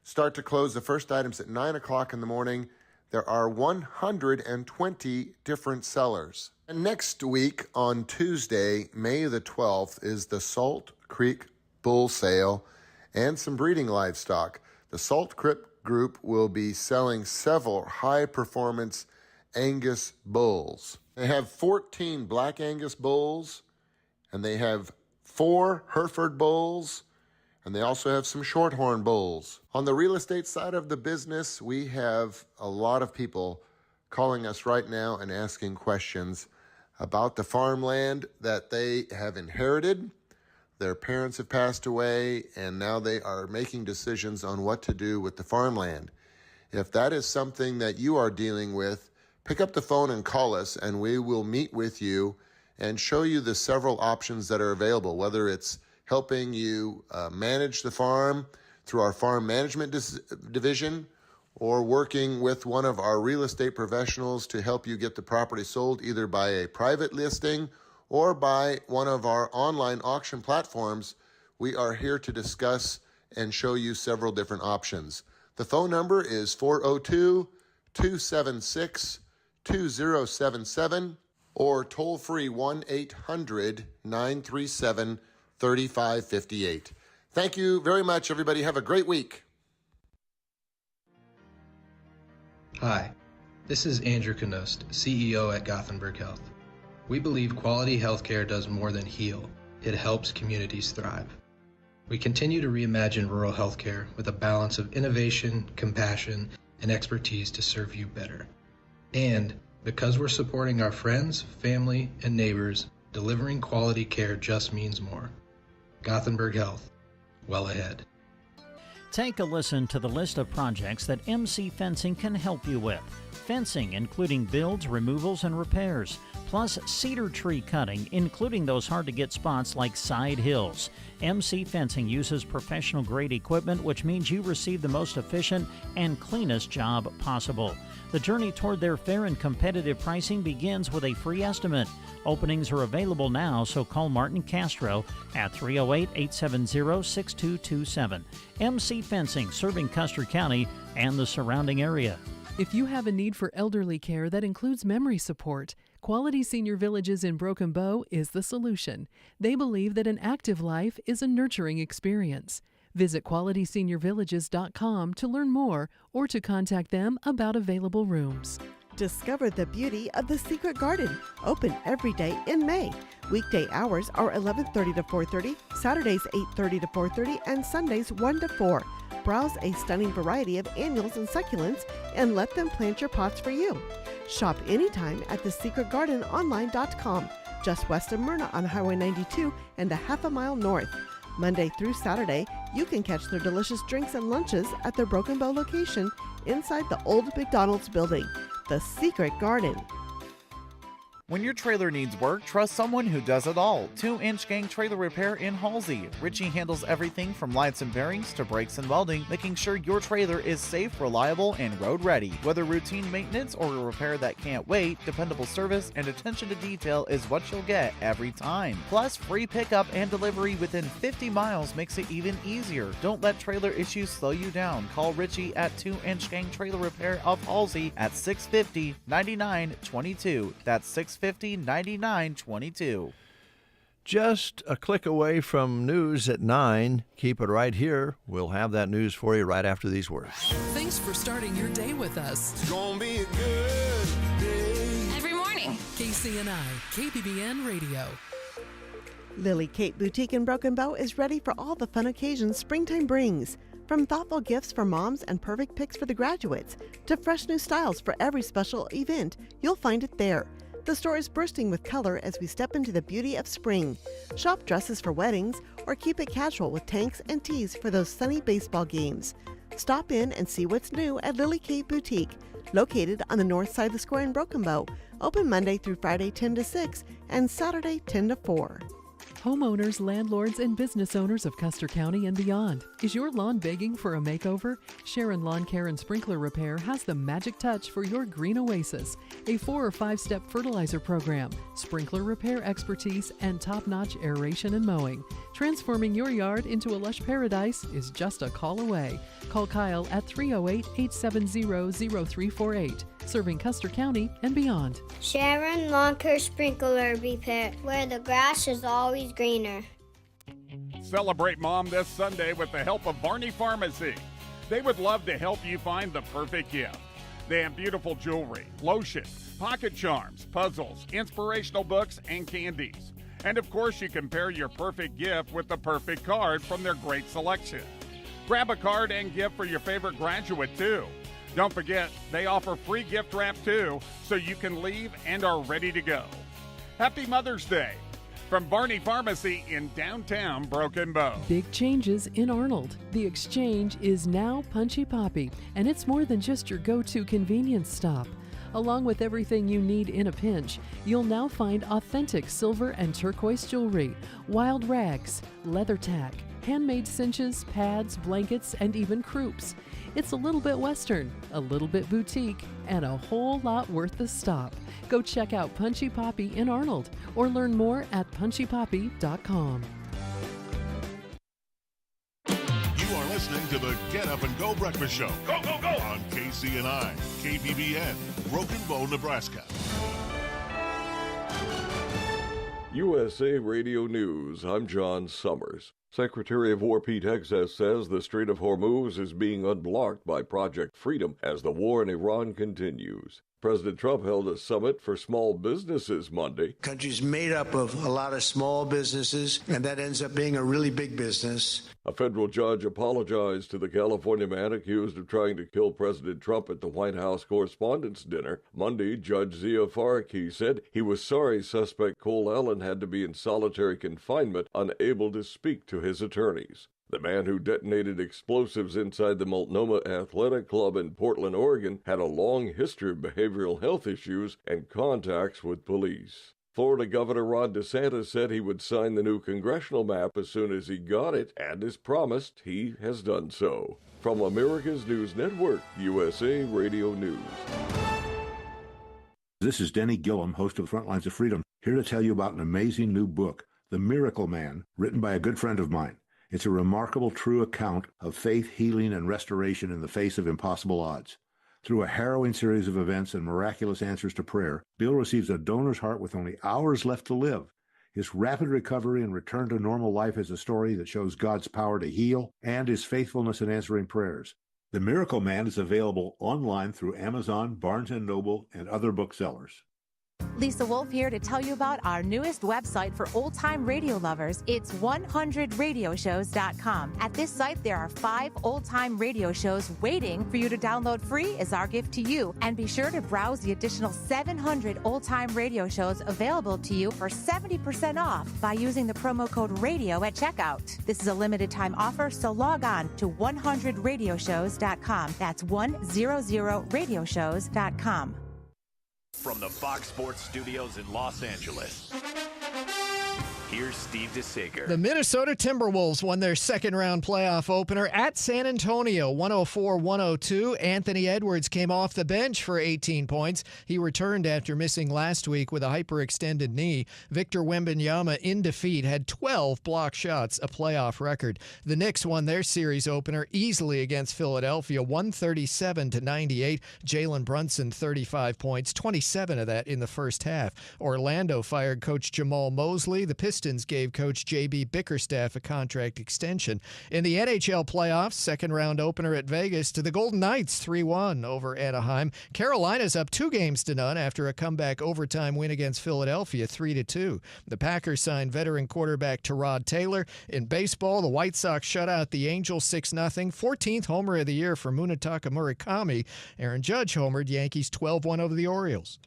start to close. The first items at 9 o'clock in the morning. There are 120 different sellers. And next week on Tuesday, May the 12th, is the Salt Creek Bull Sale and some breeding livestock. The Salt Creek Group will be selling several high-performance Angus bulls. They have 14 Black Angus bulls, and they have 4 Hereford bulls, and they also have some Shorthorn bulls. On the real estate side of the business, we have a lot of people calling us right now and asking questions about the farmland that they have inherited. Their parents have passed away, and now they are making decisions on what to do with the farmland. If that is something that you are dealing with, pick up the phone and call us, and we will meet with you and show you the several options that are available, whether it's helping you manage the farm through our farm management division, or working with one of our real estate professionals to help you get the property sold either by a private listing or by one of our online auction platforms. We are here to discuss and show you several different options. The phone number is 402-276-2077 or toll-free 1-800-937-3558. Thank you very much, everybody. Have a great week. Hi, this is Andrew Knost, CEO at Gothenburg Health. We believe quality healthcare does more than heal. It helps communities thrive. We continue to reimagine rural healthcare with a balance of innovation, compassion, and expertise to serve you better. And because we're supporting our friends, family, and neighbors, delivering quality care just means more. Gothenburg Health, well ahead. Take a listen to the list of projects that MC Fencing can help you with. Fencing, including builds, removals, and repairs, plus cedar tree cutting, including those hard-to-get spots like side hills. MC Fencing uses professional-grade equipment, which means you receive the most efficient and cleanest job possible. The journey toward their fair and competitive pricing begins with a free estimate. Openings are available now, so call Martin Castro at 308-870-6227. MC Fencing, serving Custer County and the surrounding area. If you have a need for elderly care that includes memory support, Quality Senior Villages in Broken Bow is the solution. They believe that an active life is a nurturing experience. Visit QualitySeniorVillages.com to learn more or to contact them about available rooms. Discover the beauty of the Secret Garden, open every day in May. Weekday hours are 11:30 to 4:30, Saturdays 8:30 to 4:30, and Sundays 1 to 4. Browse a stunning variety of annuals and succulents and let them plant your pots for you. Shop anytime at thesecretgardenonline.com, just west of Myrna on Highway 92 and a half a mile north. Monday through Saturday, you can catch their delicious drinks and lunches at their Broken Bow location inside the old McDonald's building. The Secret Garden. When your trailer needs work, trust someone who does it all. 2-Inch Gang Trailer Repair in Halsey. Richie handles everything from lights and bearings to brakes and welding, making sure your trailer is safe, reliable, and road ready. Whether routine maintenance or a repair that can't wait, dependable service and attention to detail is what you'll get every time. Plus, free pickup and delivery within 50 miles makes it even easier. Don't let trailer issues slow you down. Call Richie at 2-Inch Gang Trailer Repair of Halsey at 650-9922. That's 650-9922. Just a click away from news at 9. Keep it right here. We'll have that news for you right after these words. Thanks for starting your day with us. It's gonna be a good day. Every morning. KCNI, KBBN Radio. Lily Kate Boutique in Broken Bow is ready for all the fun occasions springtime brings. From thoughtful gifts for moms and perfect picks for the graduates, to fresh new styles for every special event, you'll find it there. The store is bursting with color as we step into the beauty of spring. Shop dresses for weddings or keep it casual with tanks and tees for those sunny baseball games. Stop in and see what's new at Lily Kate Boutique, located on the north side of the square in Broken Bow, open Monday through Friday 10 to 6 and Saturday 10 to 4. Homeowners, landlords, and business owners of Custer County and beyond. Is your lawn begging for a makeover? Sharon Lawn Care and Sprinkler Repair has the magic touch for your green oasis. A 4 or 5-step fertilizer program, sprinkler repair expertise, and top-notch aeration and mowing. Transforming your yard into a lush paradise is just a call away. Call Kyle at 308-870-0348. Serving Custer County and beyond. Sharon Lawn Care Sprinkler Repair, where the grass is always greener. Celebrate Mom this Sunday with the help of Barney Pharmacy. They would love to help you find the perfect gift. They have beautiful jewelry, lotion, pocket charms, puzzles, inspirational books, and candies. And of course, you can pair your perfect gift with the perfect card from their great selection. Grab a card and gift for your favorite graduate, too. Don't forget, they offer free gift wrap too, so you can leave and are ready to go. Happy Mother's Day from Barney Pharmacy in downtown Broken Bow. Big changes in Arnold. The Exchange is now Punchy Poppy, and it's more than just your go-to convenience stop. Along with everything you need in a pinch, you'll now find authentic silver and turquoise jewelry, wild rags, leather tack, handmade cinches, pads, blankets, and even croups. It's a little bit Western, a little bit boutique, and a whole lot worth the stop. Go check out Punchy Poppy in Arnold or learn more at punchypoppy.com. You are listening to the Get Up and Go Breakfast Show. Go, go, go! On KCNI, KBBN, Broken Bow, Nebraska. USA Radio News, I'm John Summers. Secretary of War Pete Hegseth says the Strait of Hormuz is being unblocked by Project Freedom as the war in Iran continues. President Trump held a summit for small businesses Monday. Country's made up of a lot of small businesses, and that ends up being a really big business. A federal judge apologized to the California man accused of trying to kill President Trump at the White House Correspondents' Dinner. Monday, Judge Zia Faraki said he was sorry suspect Cole Allen had to be in solitary confinement, unable to speak to his attorneys. The man who detonated explosives inside the Multnomah Athletic Club in Portland, Oregon, had a long history of behavioral health issues and contacts with police. Florida Governor Ron DeSantis said he would sign the new congressional map as soon as he got it, and as promised, he has done so. From America's News Network, USA Radio News. This is Denny Gillum, host of Frontlines of Freedom, here to tell you about an amazing new book, The Miracle Man, written by a good friend of mine. It's a remarkable, true account of faith, healing, and restoration in the face of impossible odds. Through a harrowing series of events and miraculous answers to prayer, Bill receives a donor's heart with only hours left to live. His rapid recovery and return to normal life is a story that shows God's power to heal and his faithfulness in answering prayers. The Miracle Man is available online through Amazon, Barnes & Noble, and other booksellers. Lisa Wolf here to tell you about our newest website for old-time radio lovers. It's 100radioshows.com. At this site, there are 5 old-time radio shows waiting for you to download free as our gift to you. And be sure to browse the additional 700 old-time radio shows available to you for 70% off by using the promo code RADIO at checkout. This is a limited-time offer, so log on to 100radioshows.com. That's 100radioshows.com. From the Fox Sports Studios in Los Angeles, here's Steve DeSager. The Minnesota Timberwolves won their second-round playoff opener at San Antonio, 104-102. Anthony Edwards came off the bench for 18 points. He returned after missing last week with a hyperextended knee. Victor Wembanyama, in defeat, had 12 block shots, a playoff record. The Knicks won their series opener easily against Philadelphia, 137-98. Jalen Brunson, 35 points, 27 of that in the first half. Orlando fired coach Jamal Mosley. The Pistons gave coach J.B. Bickerstaff a contract extension. In the NHL playoffs, second-round opener at Vegas to the Golden Knights, 3-1 over Anaheim. Carolina's up 2-0 after a comeback overtime win against Philadelphia, 3-2. The Packers signed veteran quarterback Tyrod Taylor. In baseball, the White Sox shut out the Angels 6-0. 14th homer of the year for Munetaka Murakami. Aaron Judge homered. Yankees 12-1 over the Orioles.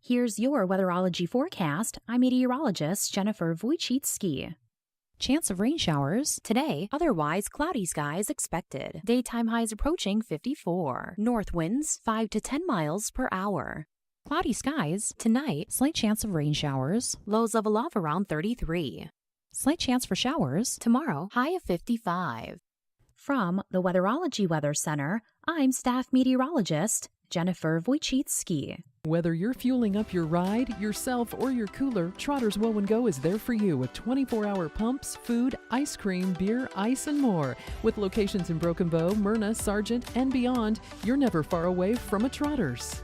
Here's your weatherology forecast. I'm meteorologist Jennifer Wojcicki. Chance of rain showers today, otherwise cloudy skies expected. Daytime highs approaching 54. North winds 5 to 10 miles per hour. Cloudy skies tonight, slight chance of rain showers. Lows level off around 33. Slight chance for showers tomorrow, high of 55. From the Weatherology Weather Center, I'm staff meteorologist Jennifer Wojcicki. Whether you're fueling up your ride, yourself, or your cooler, Trotter's Woe and Go is there for you with 24-hour pumps, food, ice cream, beer, ice, and more. With locations in Broken Bow, Myrna, Sargent, and beyond, you're never far away from a Trotter's.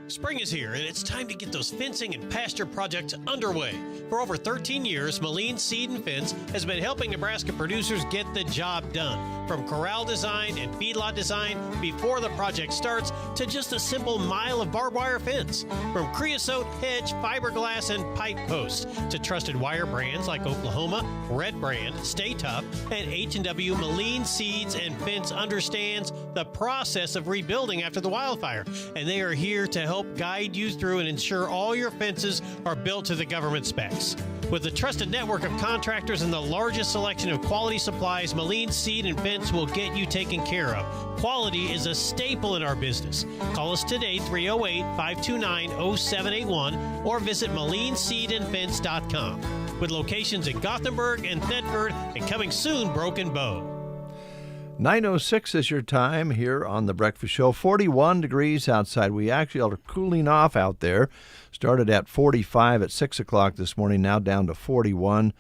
Spring is here, and it's time to get those fencing and pasture projects underway. For over 13 years, Moline Seed and Fence has been helping Nebraska producers get the job done. From corral design and feedlot design before the project starts to just a simple mile of barbed wire fence. From creosote, hedge, fiberglass, and pipe posts to trusted wire brands like Oklahoma, Red Brand, Stay Tough, and H&W Moline Seeds and Fence understands the process of rebuilding after the wildfire, and they are here to help guide you through and ensure all your fences are built to the government specs. With a trusted network of contractors and the largest selection of quality supplies, Moline Seed and Fence will get you taken care of. Quality is a staple in our business. Call us today, 308-529-0781, or visit MolineSeedandFence.com. With locations in Gothenburg and Thetford, and coming soon, Broken Bow. 9:06 is your time here on The Breakfast Show. 41 degrees outside. We actually are cooling off out there. Started at 45 at 6 o'clock this morning, now down to 41.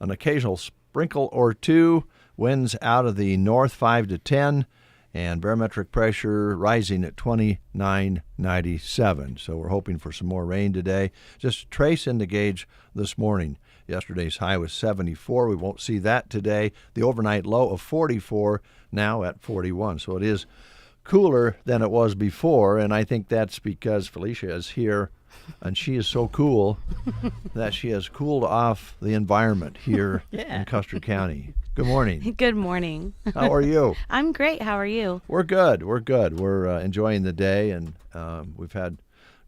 An occasional sprinkle or two. Winds out of the north 5 to 10. And barometric pressure rising at 29.97. So we're hoping for some more rain today. Just trace in the gauge this morning. Yesterday's high was 74. We won't see that today. The overnight low of 44, now at 41. So it is cooler than it was before, and I think that's because Felicia is here, and she is so cool that she has cooled off the environment here in Custer County. Good morning. Good morning. How are you? I'm great. How are you? We're good. We're enjoying the day, and we've had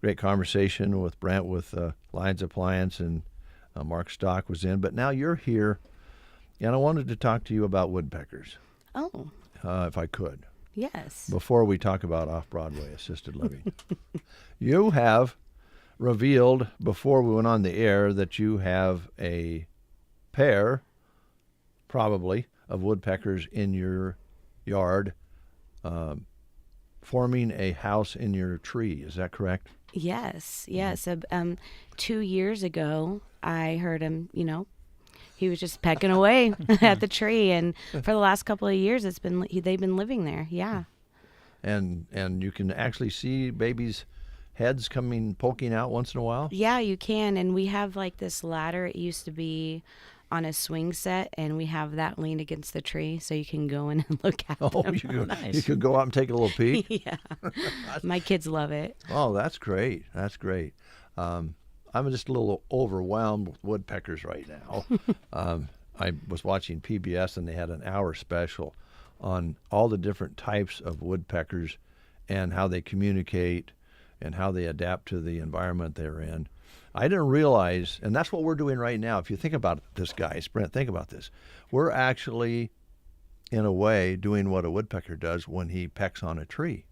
great conversation with Brent with Lions Appliance, and Mark Stock was in. But now you're here, and I wanted to talk to you about woodpeckers. Oh. If I could. Yes. Before we talk about off-Broadway assisted living. You have revealed before we went on the air that you have a pair, probably, of woodpeckers in your yard forming a house in your tree. Is that correct? Yes. 2 years ago, I heard him, he was just pecking away at the tree, and for the last couple of years they've been living there. Yeah. And you can actually see babies' heads poking out once in a while? Yeah, you can. And we have like this ladder. It used to be on a swing set, and we have that leaned against the tree so you can go in and look at them. You can go out and take a little peek? Yeah. My kids love it. Oh, that's great. That's great. I'm just a little overwhelmed with woodpeckers right now. I was watching PBS, and they had an hour special on all the different types of woodpeckers and how they communicate and how they adapt to the environment they're in. I didn't realize, and that's what we're doing right now. If you think about this, guys, Brent, think about this. We're actually, in a way, doing what a woodpecker does when he pecks on a tree.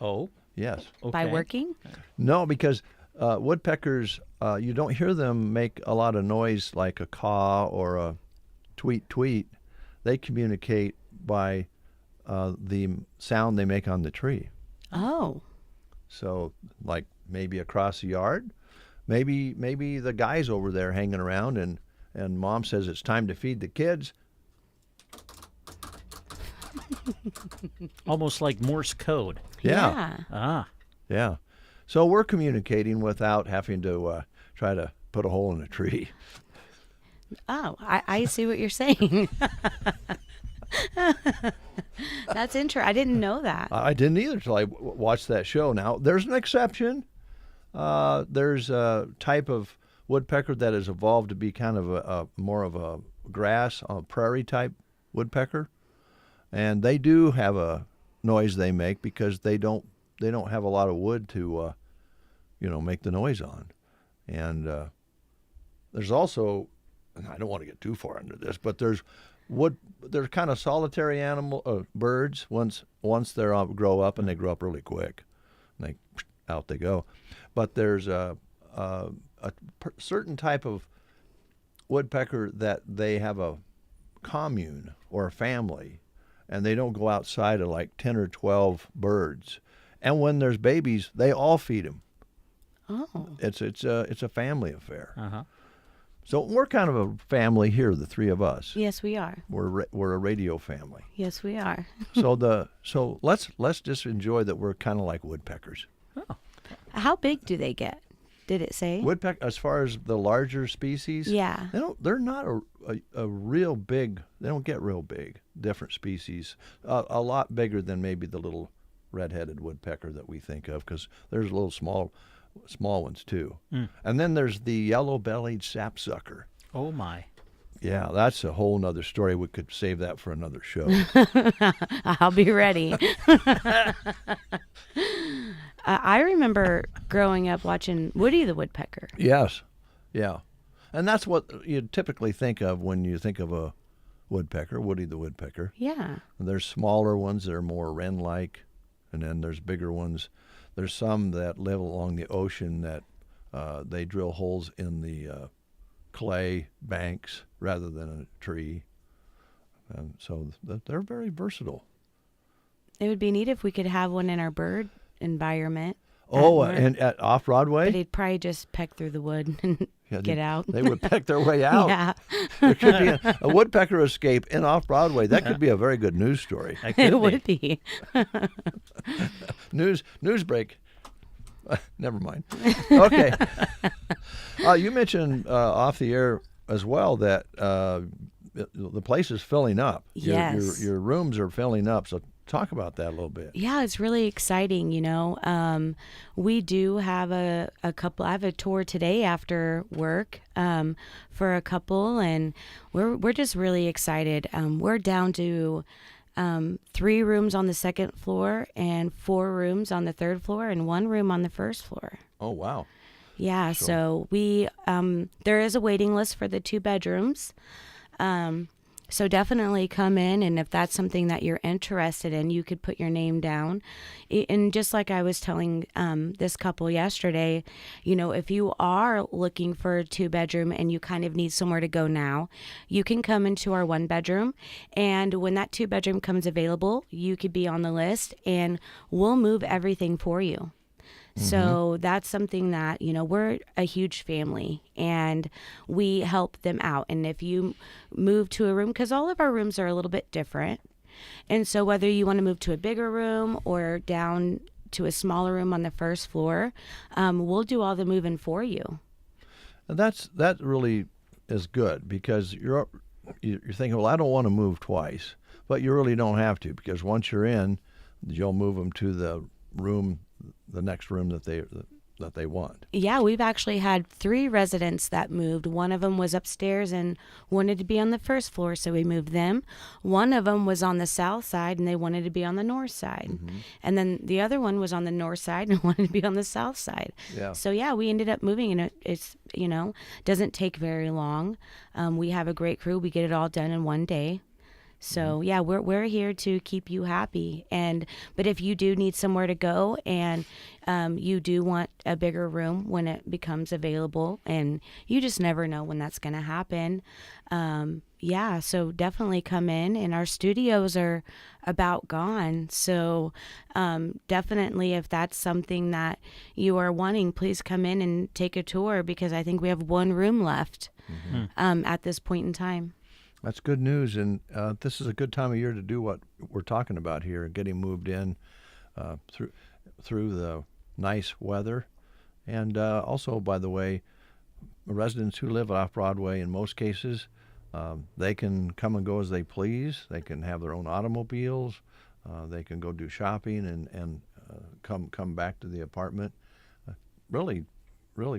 Oh? Yes. By working? No, because woodpeckers, you don't hear them make a lot of noise like a caw or a tweet tweet. They communicate by the sound they make on the tree. Oh. So, like maybe across the yard, maybe the guy's over there hanging around, and mom says it's time to feed the kids. Almost like Morse code. Yeah. Yeah. So we're communicating without having to try to put a hole in a tree. Oh, I see what you're saying. That's interesting. I didn't know that. I didn't either until I watched that show. Now, there's an exception. There's a type of woodpecker that has evolved to be kind of a more of a grass, prairie type woodpecker. And they do have a noise they make because they don't have a lot of wood to make the noise on. And there's also, and I don't want to get too far into this, but there's kind of solitary birds once they grow up, and they grow up really quick. And out they go. But there's a certain type of woodpecker that they have a commune or a family, and they don't go outside of like 10 or 12 birds. And when there's babies, they all feed them. Oh. It's a family affair. Uh-huh. So we're kind of a family here, the three of us. Yes, we are. We're a radio family. Yes, we are. so let's just enjoy that we're kind of like woodpeckers. Oh. How big do they get? Did it say? Woodpecker, as far as the larger species, Yeah. they're not a real big. They don't get real big. Different species, a lot bigger than maybe the little red-headed woodpecker that we think of, because there's little small ones too. And then there's the yellow-bellied sapsucker. Oh my. Yeah, that's a whole nother story. We could save that for another show. I'll be ready. I remember growing up watching Woody the Woodpecker. Yes, yeah. And that's what you typically think of when you think of a woodpecker, Woody the Woodpecker. Yeah. And there's smaller ones that are more wren-like, and then there's bigger ones. There's some that live along the ocean that they drill holes in the clay banks rather than a tree. And so they're very versatile. It would be neat if we could have one in our bird environment. Oh, and at off-Broadway? But he'd probably just peck through the wood and get out. They would peck their way out. Yeah. There could be a woodpecker escape in off-Broadway. That could be a very good news story. It would be. News break. Never mind. Okay. You mentioned off the air as well that the place is filling up. Yes. Your rooms are filling up. So talk about that a little bit. Yeah, it's really exciting. We do have a couple. I have a tour today after work for a couple, and we're just really excited. We're down to 3 rooms on the second floor and 4 rooms on the third floor and 1 room on the first floor. Oh, wow. Yeah, so we there is a waiting list for the 2 bedrooms. So definitely come in, and if that's something that you're interested in, you could put your name down. And just like I was telling this couple yesterday, if you are looking for a 2-bedroom and you kind of need somewhere to go now, you can come into our 1-bedroom. And when that 2-bedroom comes available, you could be on the list, and we'll move everything for you. So that's something that, we're a huge family, and we help them out. And if you move to a room, because all of our rooms are a little bit different, and so whether you want to move to a bigger room or down to a smaller room on the first floor, we'll do all the moving for you. And that really is good, because you're thinking, well, I don't want to move twice, but you really don't have to, because once you're in, you'll move them to the next room that they want. Yeah, we've actually had 3 residents that moved. One of them was upstairs and wanted to be on the first floor, so we moved them. One of them was on the south side, and they wanted to be on the north side. And then the other one was on the north side and wanted to be on the south side. Yeah. So yeah, we ended up moving, and it's doesn't take very long. We have a great crew. We get it all done in one day. So yeah, we're here to keep you happy. But if you do need somewhere to go and you do want a bigger room when it becomes available, and you just never know when that's going to happen. Yeah, so definitely come in, and our studios are about gone. So definitely, if that's something that you are wanting, please come in and take a tour, because I think we have one room left at this point in time. That's good news, and this is a good time of year to do what we're talking about here, getting moved in through the nice weather. And also, by the way, residents who live off Broadway, in most cases, they can come and go as they please. They can have their own automobiles. They can go do shopping and come back to the apartment really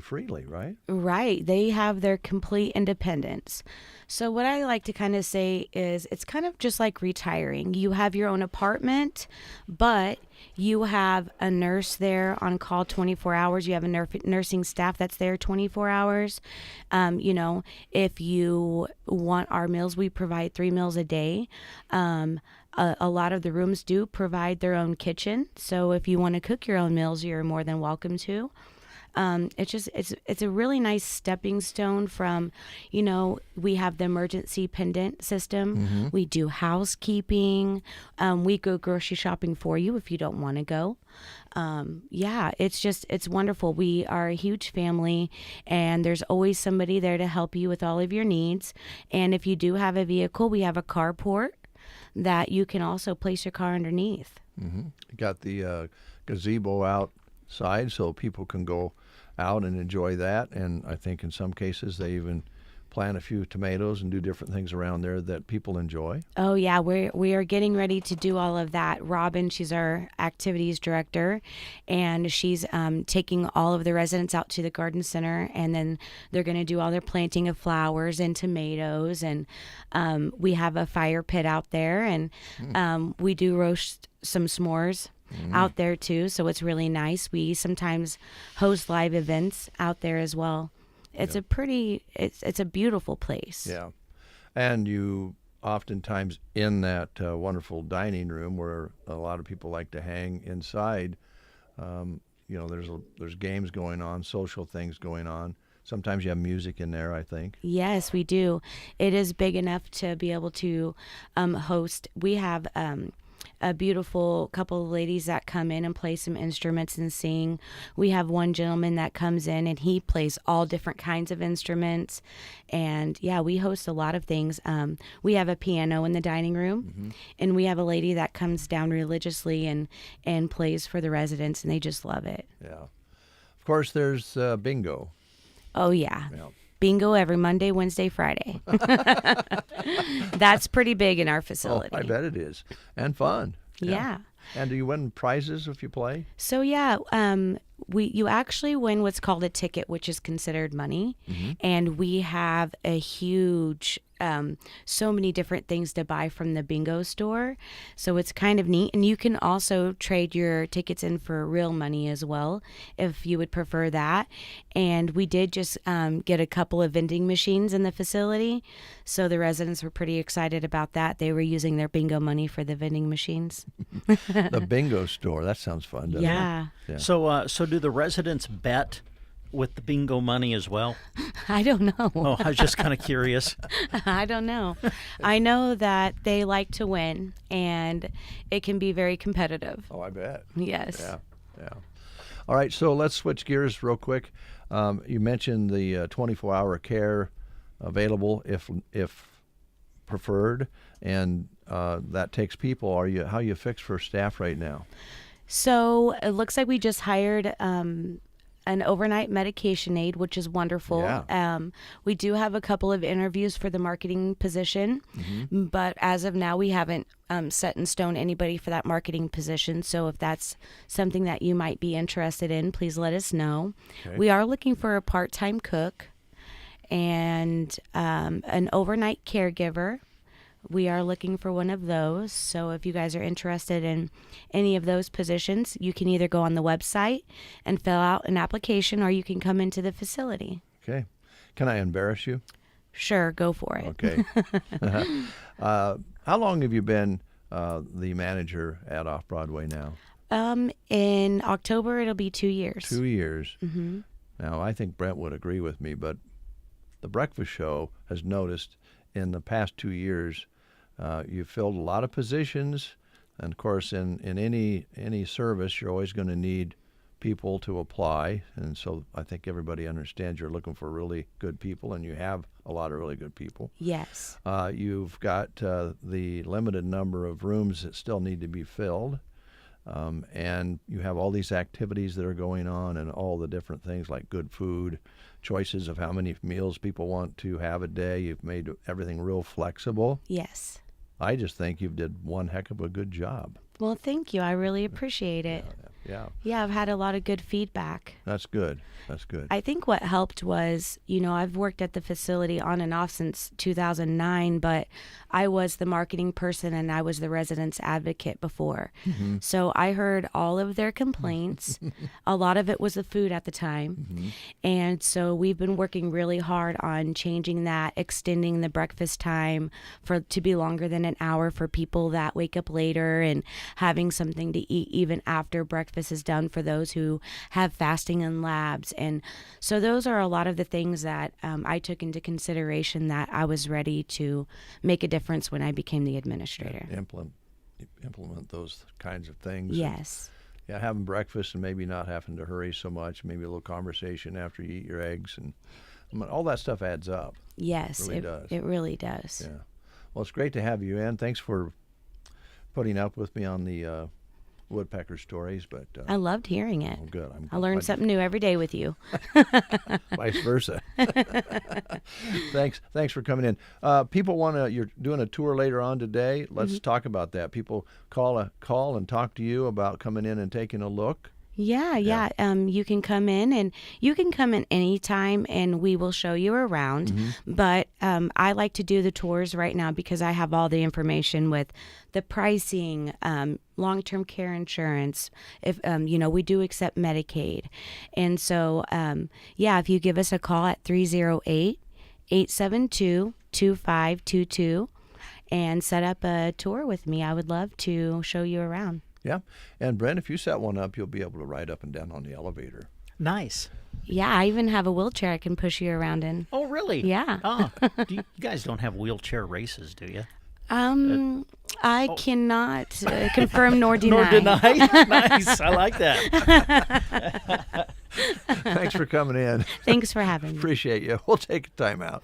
freely, right? Right. They have their complete independence. So what I like to kind of say is it's kind of just like retiring. You have your own apartment, but you have a nurse there on call 24 hours. You have a nursing staff that's there 24 hours. If you want our meals, we provide 3 meals a day. A lot of the rooms do provide their own kitchen. So if you want to cook your own meals, you're more than welcome to. It's a really nice stepping stone from, we have the emergency pendant system. We do housekeeping. We go grocery shopping for you if you don't want to go. It's wonderful. We are a huge family, and there's always somebody there to help you with all of your needs. And if you do have a vehicle, we have a carport that you can also place your car underneath. Got the gazebo outside so people can go out and enjoy that, and I think in some cases they even plant a few tomatoes and do different things around there that people enjoy. Oh yeah, we are getting ready to do all of that. Robin, she's our activities director, and she's taking all of the residents out to the garden center, and then they're going to do all their planting of flowers and tomatoes, and we have a fire pit out there, and we do roast some s'mores out there too, so it's really nice. We sometimes host live events out there as well. It's it's a beautiful place. Yeah, and you oftentimes in that wonderful dining room where a lot of people like to hang inside. There's games going on, social things going on. Sometimes you have music in there, I think. Yes, we do. It is big enough to be able to host. We have a beautiful couple of ladies that come in and play some instruments and sing. We have one gentleman that comes in and he plays all different kinds of instruments. And yeah, we host a lot of things. We have a piano in the dining room, and we have a lady that comes down religiously and plays for the residents, and they just love it. Yeah. Of course, there's bingo. Oh, yeah. Bingo every Monday, Wednesday, Friday. That's pretty big in our facility. Oh, I bet it is. And fun. Yeah. And do you win prizes if you play? So, yeah, you actually win what's called a ticket, which is considered money. And we have a huge, so many different things to buy from the bingo store. So it's kind of neat. And you can also trade your tickets in for real money as well, if you would prefer that. And we did just get a couple of vending machines in the facility. So the residents were pretty excited about that. They were using their bingo money for the vending machines. The bingo store. That sounds fun, doesn't it? Yeah. So do the residents bet with the bingo money as well? I don't know. Oh, I was just kind of curious. I don't know. I know that they like to win, and it can be very competitive. Oh, I bet. Yes. Yeah. All right, so let's switch gears real quick. You mentioned the 24-hour care available if preferred, and that takes people. How are you fixed for staff right now? So it looks like we just hired an overnight medication aide, which is wonderful. Yeah. We do have a couple of interviews for the marketing position, but as of now, we haven't set in stone anybody for that marketing position. So if that's something that you might be interested in, please let us know. Okay. We are looking for a part-time cook and an overnight caregiver. We are looking for one of those. So if you guys are interested in any of those positions, you can either go on the website and fill out an application, or you can come into the facility. Okay. Can I embarrass you? Sure, go for it. Okay. How long have you been the manager at Off Broadway now? In October, it'll be 2 years. 2 years. Mm-hmm. Now, I think Brent would agree with me, but the breakfast show has noticed in the past 2 years you've filled a lot of positions. And, of course, in any service, you're always going to need people to apply. And so I think everybody understands you're looking for really good people, and you have a lot of really good people. Yes. You've got the limited number of rooms that still need to be filled. And you have all these activities that are going on and all the different things like good food, choices of how many meals people want to have a day. You've made everything real flexible. Yes. I just think you've did one heck of a good job. Well, thank you. I really appreciate it. Yeah. Yeah, I've had a lot of good feedback. That's good. That's good. I think what helped was, I've worked at the facility on and off since 2009, but I was the marketing person and I was the residents advocate before. Mm-hmm. So I heard all of their complaints. A lot of it was the food at the time. Mm-hmm. And so we've been working really hard on changing that, extending the breakfast time to be longer than an hour for people that wake up later, and having something to eat even after breakfast is done for those who have fasting and labs. And so those are a lot of the things that I took into consideration that I was ready to make a difference when I became the administrator. Implement those kinds of things. Yes. Yeah, having breakfast and maybe not having to hurry so much, maybe a little conversation after you eat your eggs, and all that stuff adds up. Yes, it really does. It really does. Yeah. Well, it's great to have you in. Thanks for putting up with me on the woodpecker stories, but I loved hearing it. Oh, good. I learned something new every day with you. Vice versa. Thanks for coming in. People you're doing a tour later on today. Let's talk about that. People call and talk to you about coming in and taking a look. Yeah. You can come in, and you can come in anytime, and we will show you around. Mm-hmm. But I like to do the tours right now because I have all the information with the pricing, long-term care insurance. If we do accept Medicaid, and so if you give us a call at 308-872-2522 and set up a tour with me, I would love to show you around. Yeah. And Brent, if you set one up, you'll be able to ride up and down on the elevator. Nice. Yeah, I even have a wheelchair I can push you around in. Oh, really? Yeah. Oh, you guys don't have wheelchair races, do you? I cannot confirm nor deny. Nor deny? Nice. I like that. Thanks for coming in. Thanks for having me. Appreciate you. We'll take a time out.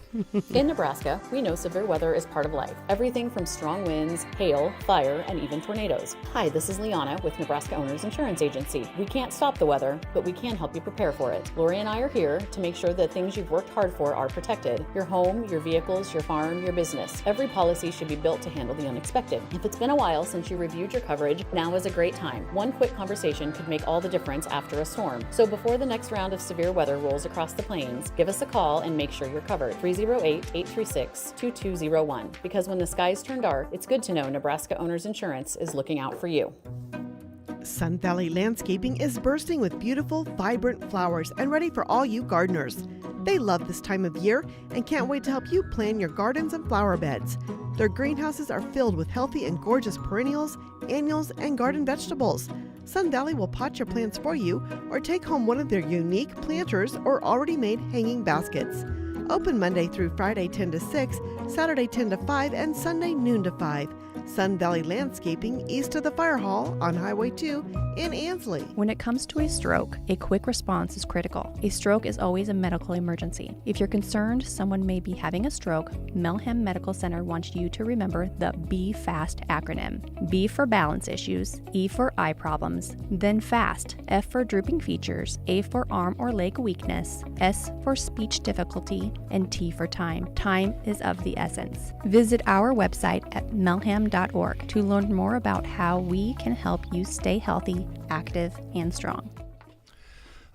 In Nebraska, we know severe weather is part of life. Everything from strong winds, hail, fire, and even tornadoes. Hi, this is Liana with Nebraska Owners Insurance Agency. We can't stop the weather, but we can help you prepare for it. Lori and I are here to make sure that things you've worked hard for are protected. Your home, your vehicles, your farm, your business. Every policy should be built to handle the unexpected. If it's been a while since you reviewed your coverage, now is a great time. One quick conversation could make all the difference after a storm. So before the next round of severe weather rolls across the plains, give us a call and make sure you're covered. 308-836-2201. Because when the skies turn dark, it's good to know Nebraska Owners Insurance is looking out for you. Sun Valley Landscaping is bursting with beautiful, vibrant flowers and ready for all you gardeners. They love this time of year and can't wait to help you plan your gardens and flower beds. Their greenhouses are filled with healthy and gorgeous perennials, annuals, and garden vegetables. Sun Valley will pot your plants for you or take home one of their unique planters or already made hanging baskets. Open Monday through Friday 10 to 6, Saturday 10 to 5, and Sunday noon to 5. Sun Valley Landscaping, east of the Fire Hall on Highway 2 in Ansley. When it comes to a stroke, a quick response is critical. A stroke is always a medical emergency. If you're concerned someone may be having a stroke, Melham Medical Center wants you to remember the B FAST acronym. B for balance issues, E for eye problems, then FAST, F for drooping features, A for arm or leg weakness, S for speech difficulty, and T for time. Time is of the essence. Visit our website at melham.org to learn more about how we can help you stay healthy, active, and strong.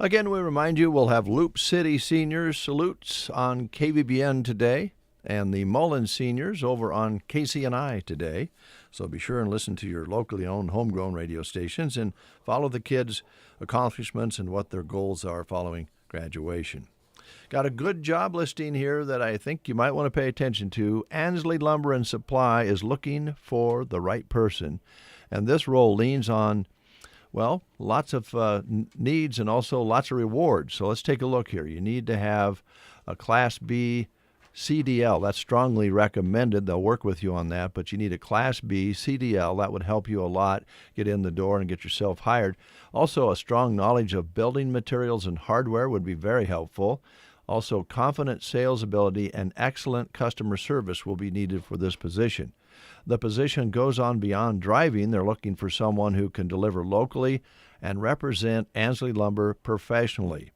Again, we remind you we'll have Loop City Seniors Salutes on KBBN today and the Mullen Seniors over on KCNI today. So be sure and listen to your locally owned homegrown radio stations and follow the kids' accomplishments and what their goals are following graduation. Got a good job listing here that I think you might want to pay attention to. Ansley Lumber and Supply is looking for the right person, and this role leans on, well, lots of needs and also lots of rewards. So let's take a look here. You need to have a Class B CDL. That's strongly recommended. They'll work with you on that, but you need a Class B CDL. That would help you a lot get in the door and get yourself hired. Also, a strong knowledge of building materials and hardware would be very helpful. Also, confident sales ability and excellent customer service will be needed for this position. The position goes on beyond driving. They're looking for someone who can deliver locally and represent Ansley Lumber professionally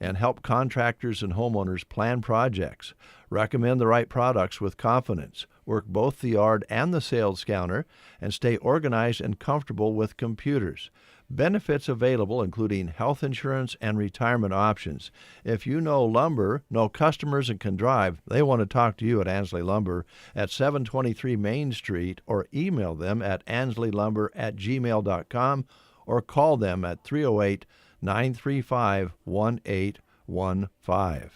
and help contractors and homeowners plan projects. Recommend the right products with confidence. Work both the yard and the sales counter and stay organized and comfortable with computers. Benefits available, including health insurance and retirement options. If you know lumber, know customers, and can drive, they want to talk to you at Ansley Lumber at 723 Main Street, or email them at ansleylumber@gmail.com, or call them at 308-935-1815.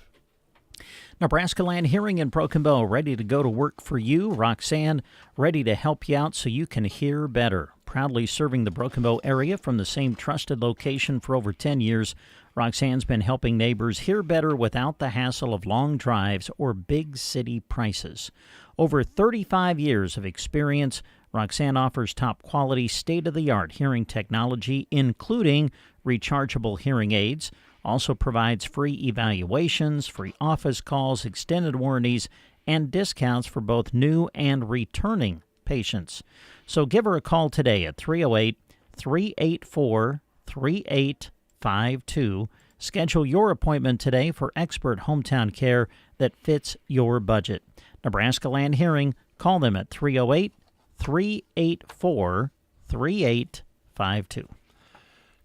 Nebraska Land Hearing in Broken Bow, ready to go to work for you. Roxanne, ready to help you out so you can hear better. Proudly serving the Broken Bow area from the same trusted location for over 10 years, Roxanne's been helping neighbors hear better without the hassle of long drives or big city prices. Over 35 years of experience, Roxanne offers top-quality, state-of-the-art hearing technology, including rechargeable hearing aids, also provides free evaluations, free office calls, extended warranties, and discounts for both new and returning patients. So give her a call today at 308-384-3852. Schedule your appointment today for expert hometown care that fits your budget. Nebraska Land Hearing, call them at 308-384-3852.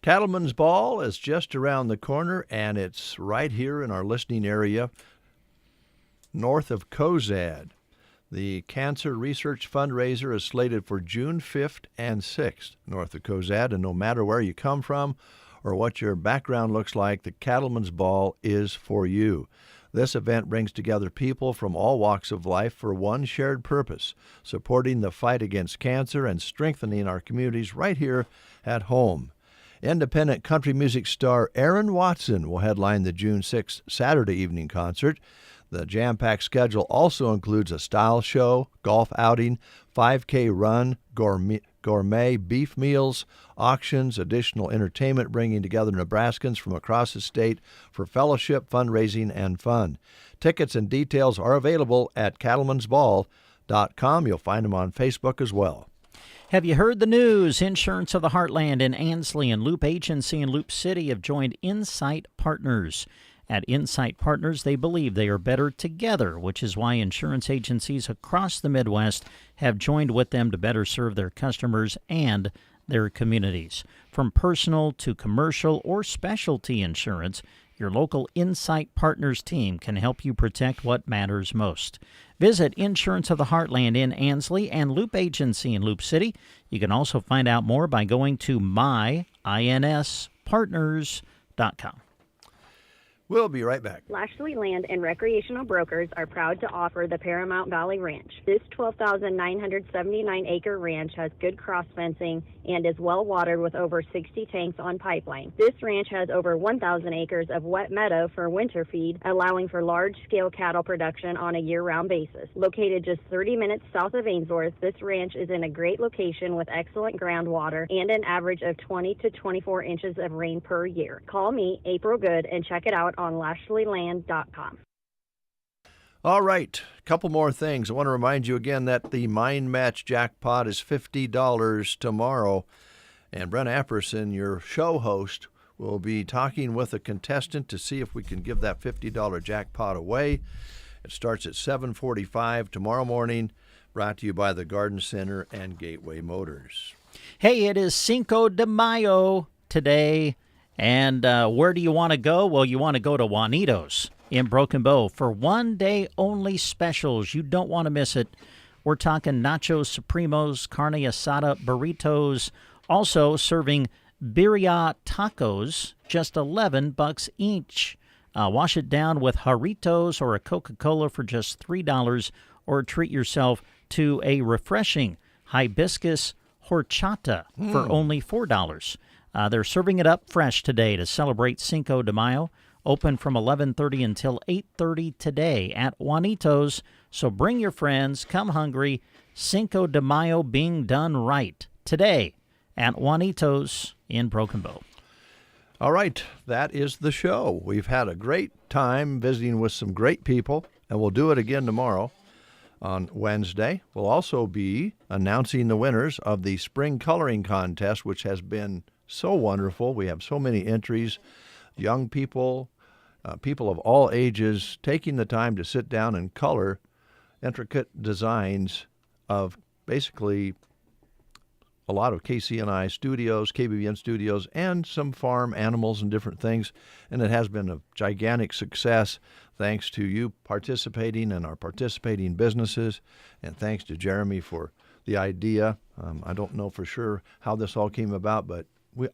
Cattleman's Ball is just around the corner, and it's right here in our listening area north of Cozad. The Cancer Research Fundraiser is slated for June 5th and 6th north of Cozad, and no matter where you come from or what your background looks like, the Cattleman's Ball is for you. This event brings together people from all walks of life for one shared purpose, supporting the fight against cancer and strengthening our communities right here at home. Independent country music star Aaron Watson will headline the June 6th Saturday evening concert. The jam-packed schedule also includes a style show, golf outing, 5K run, gourmet beef meals, auctions, additional entertainment bringing together Nebraskans from across the state for fellowship, fundraising, and fun. Tickets and details are available at cattlemansball.com. You'll find them on Facebook as well. Have you heard the news? Insurance of the Heartland in Ansley and Loop Agency in Loop City have joined Insight Partners. At Insight Partners, they believe they are better together, which is why insurance agencies across the Midwest have joined with them to better serve their customers and their communities. From personal to commercial or specialty insurance, your local Insight Partners team can help you protect what matters most. Visit Insurance of the Heartland in Ansley and Loop Agency in Loop City. You can also find out more by going to myInsPartners.com. We'll be right back. Lashley Land and Recreational Brokers are proud to offer the Paramount Valley Ranch. This 12,979-acre ranch has good cross fencing and is well watered with over 60 tanks on pipeline. This ranch has over 1,000 acres of wet meadow for winter feed, allowing for large-scale cattle production on a year-round basis. Located just 30 minutes south of Ainsworth, this ranch is in a great location with excellent groundwater and an average of 20 to 24 inches of rain per year. Call me, April Good, and check it out on LashleyLand.com. All right, a couple more things. I want to remind you again that the Mind Match jackpot is $50 tomorrow. And Brent Apperson, your show host, will be talking with a contestant to see if we can give that $50 jackpot away. It starts at 7:45 tomorrow morning, brought to you by the Garden Center and Gateway Motors. Hey, it is Cinco de Mayo today. And where do you want to go? Well, you want to go to Juanito's in Broken Bow for one-day-only specials. You don't want to miss it. We're talking nachos, supremos, carne asada, burritos, also serving birria tacos, just $11 each. Wash it down with Jarritos or a Coca-Cola for just $3, or treat yourself to a refreshing hibiscus horchata for only $4. They're serving it up fresh today to celebrate Cinco de Mayo. Open from 11:30 until 8:30 today at Juanito's. So bring your friends, come hungry. Cinco de Mayo being done right today at Juanito's in Broken Bow. All right, that is the show. We've had a great time visiting with some great people, and we'll do it again tomorrow on Wednesday. We'll also be announcing the winners of the spring coloring contest, which has been so wonderful. We have so many entries, young people, people of all ages, taking the time to sit down and color intricate designs of basically a lot of KCNI studios, KBBN studios, and some farm animals and different things. And it has been a gigantic success thanks to you participating and our participating businesses, and thanks to Jeremy for the idea. I don't know for sure how this all came about, but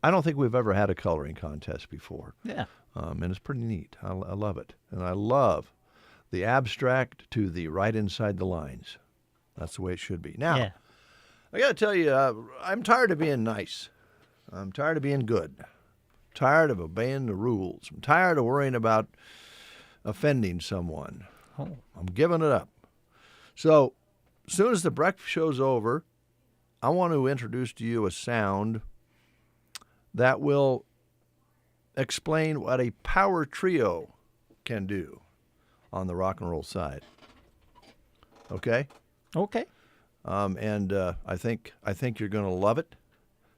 I don't think we've ever had a coloring contest before. Yeah. And it's pretty neat. I love it. And I love the abstract to the right inside the lines. That's the way it should be. Now, Yeah. I got to tell you, I'm tired of being nice. I'm tired of being good. Tired of obeying the rules. I'm tired of worrying about offending someone. Oh. I'm giving it up. So, as soon as the breakfast show's over, I want to introduce to you a sound that will explain what a power trio can do on the rock and roll side. Okay? Okay. I think you're going to love it.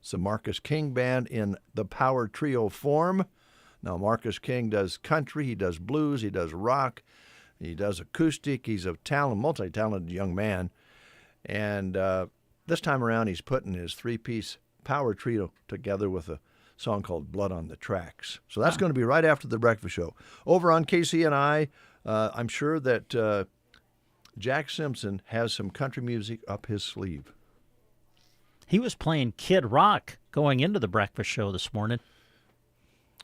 It's the Marcus King Band in the power trio form. Now, Marcus King does country, he does blues, he does rock, he does acoustic. He's a multi-talented young man. And this time around, he's putting his three-piece power trio together with a song called Blood on the Tracks. So that's going to be right after the breakfast show. Over on KCNI, I'm sure that Jack Simpson has some country music up his sleeve. He was playing Kid Rock going into the breakfast show this morning.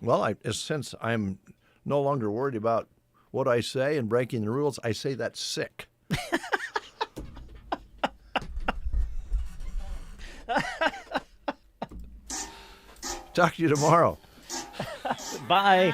Well, since I'm no longer worried about what I say and breaking the rules, I say that's sick. Talk to you tomorrow. Bye.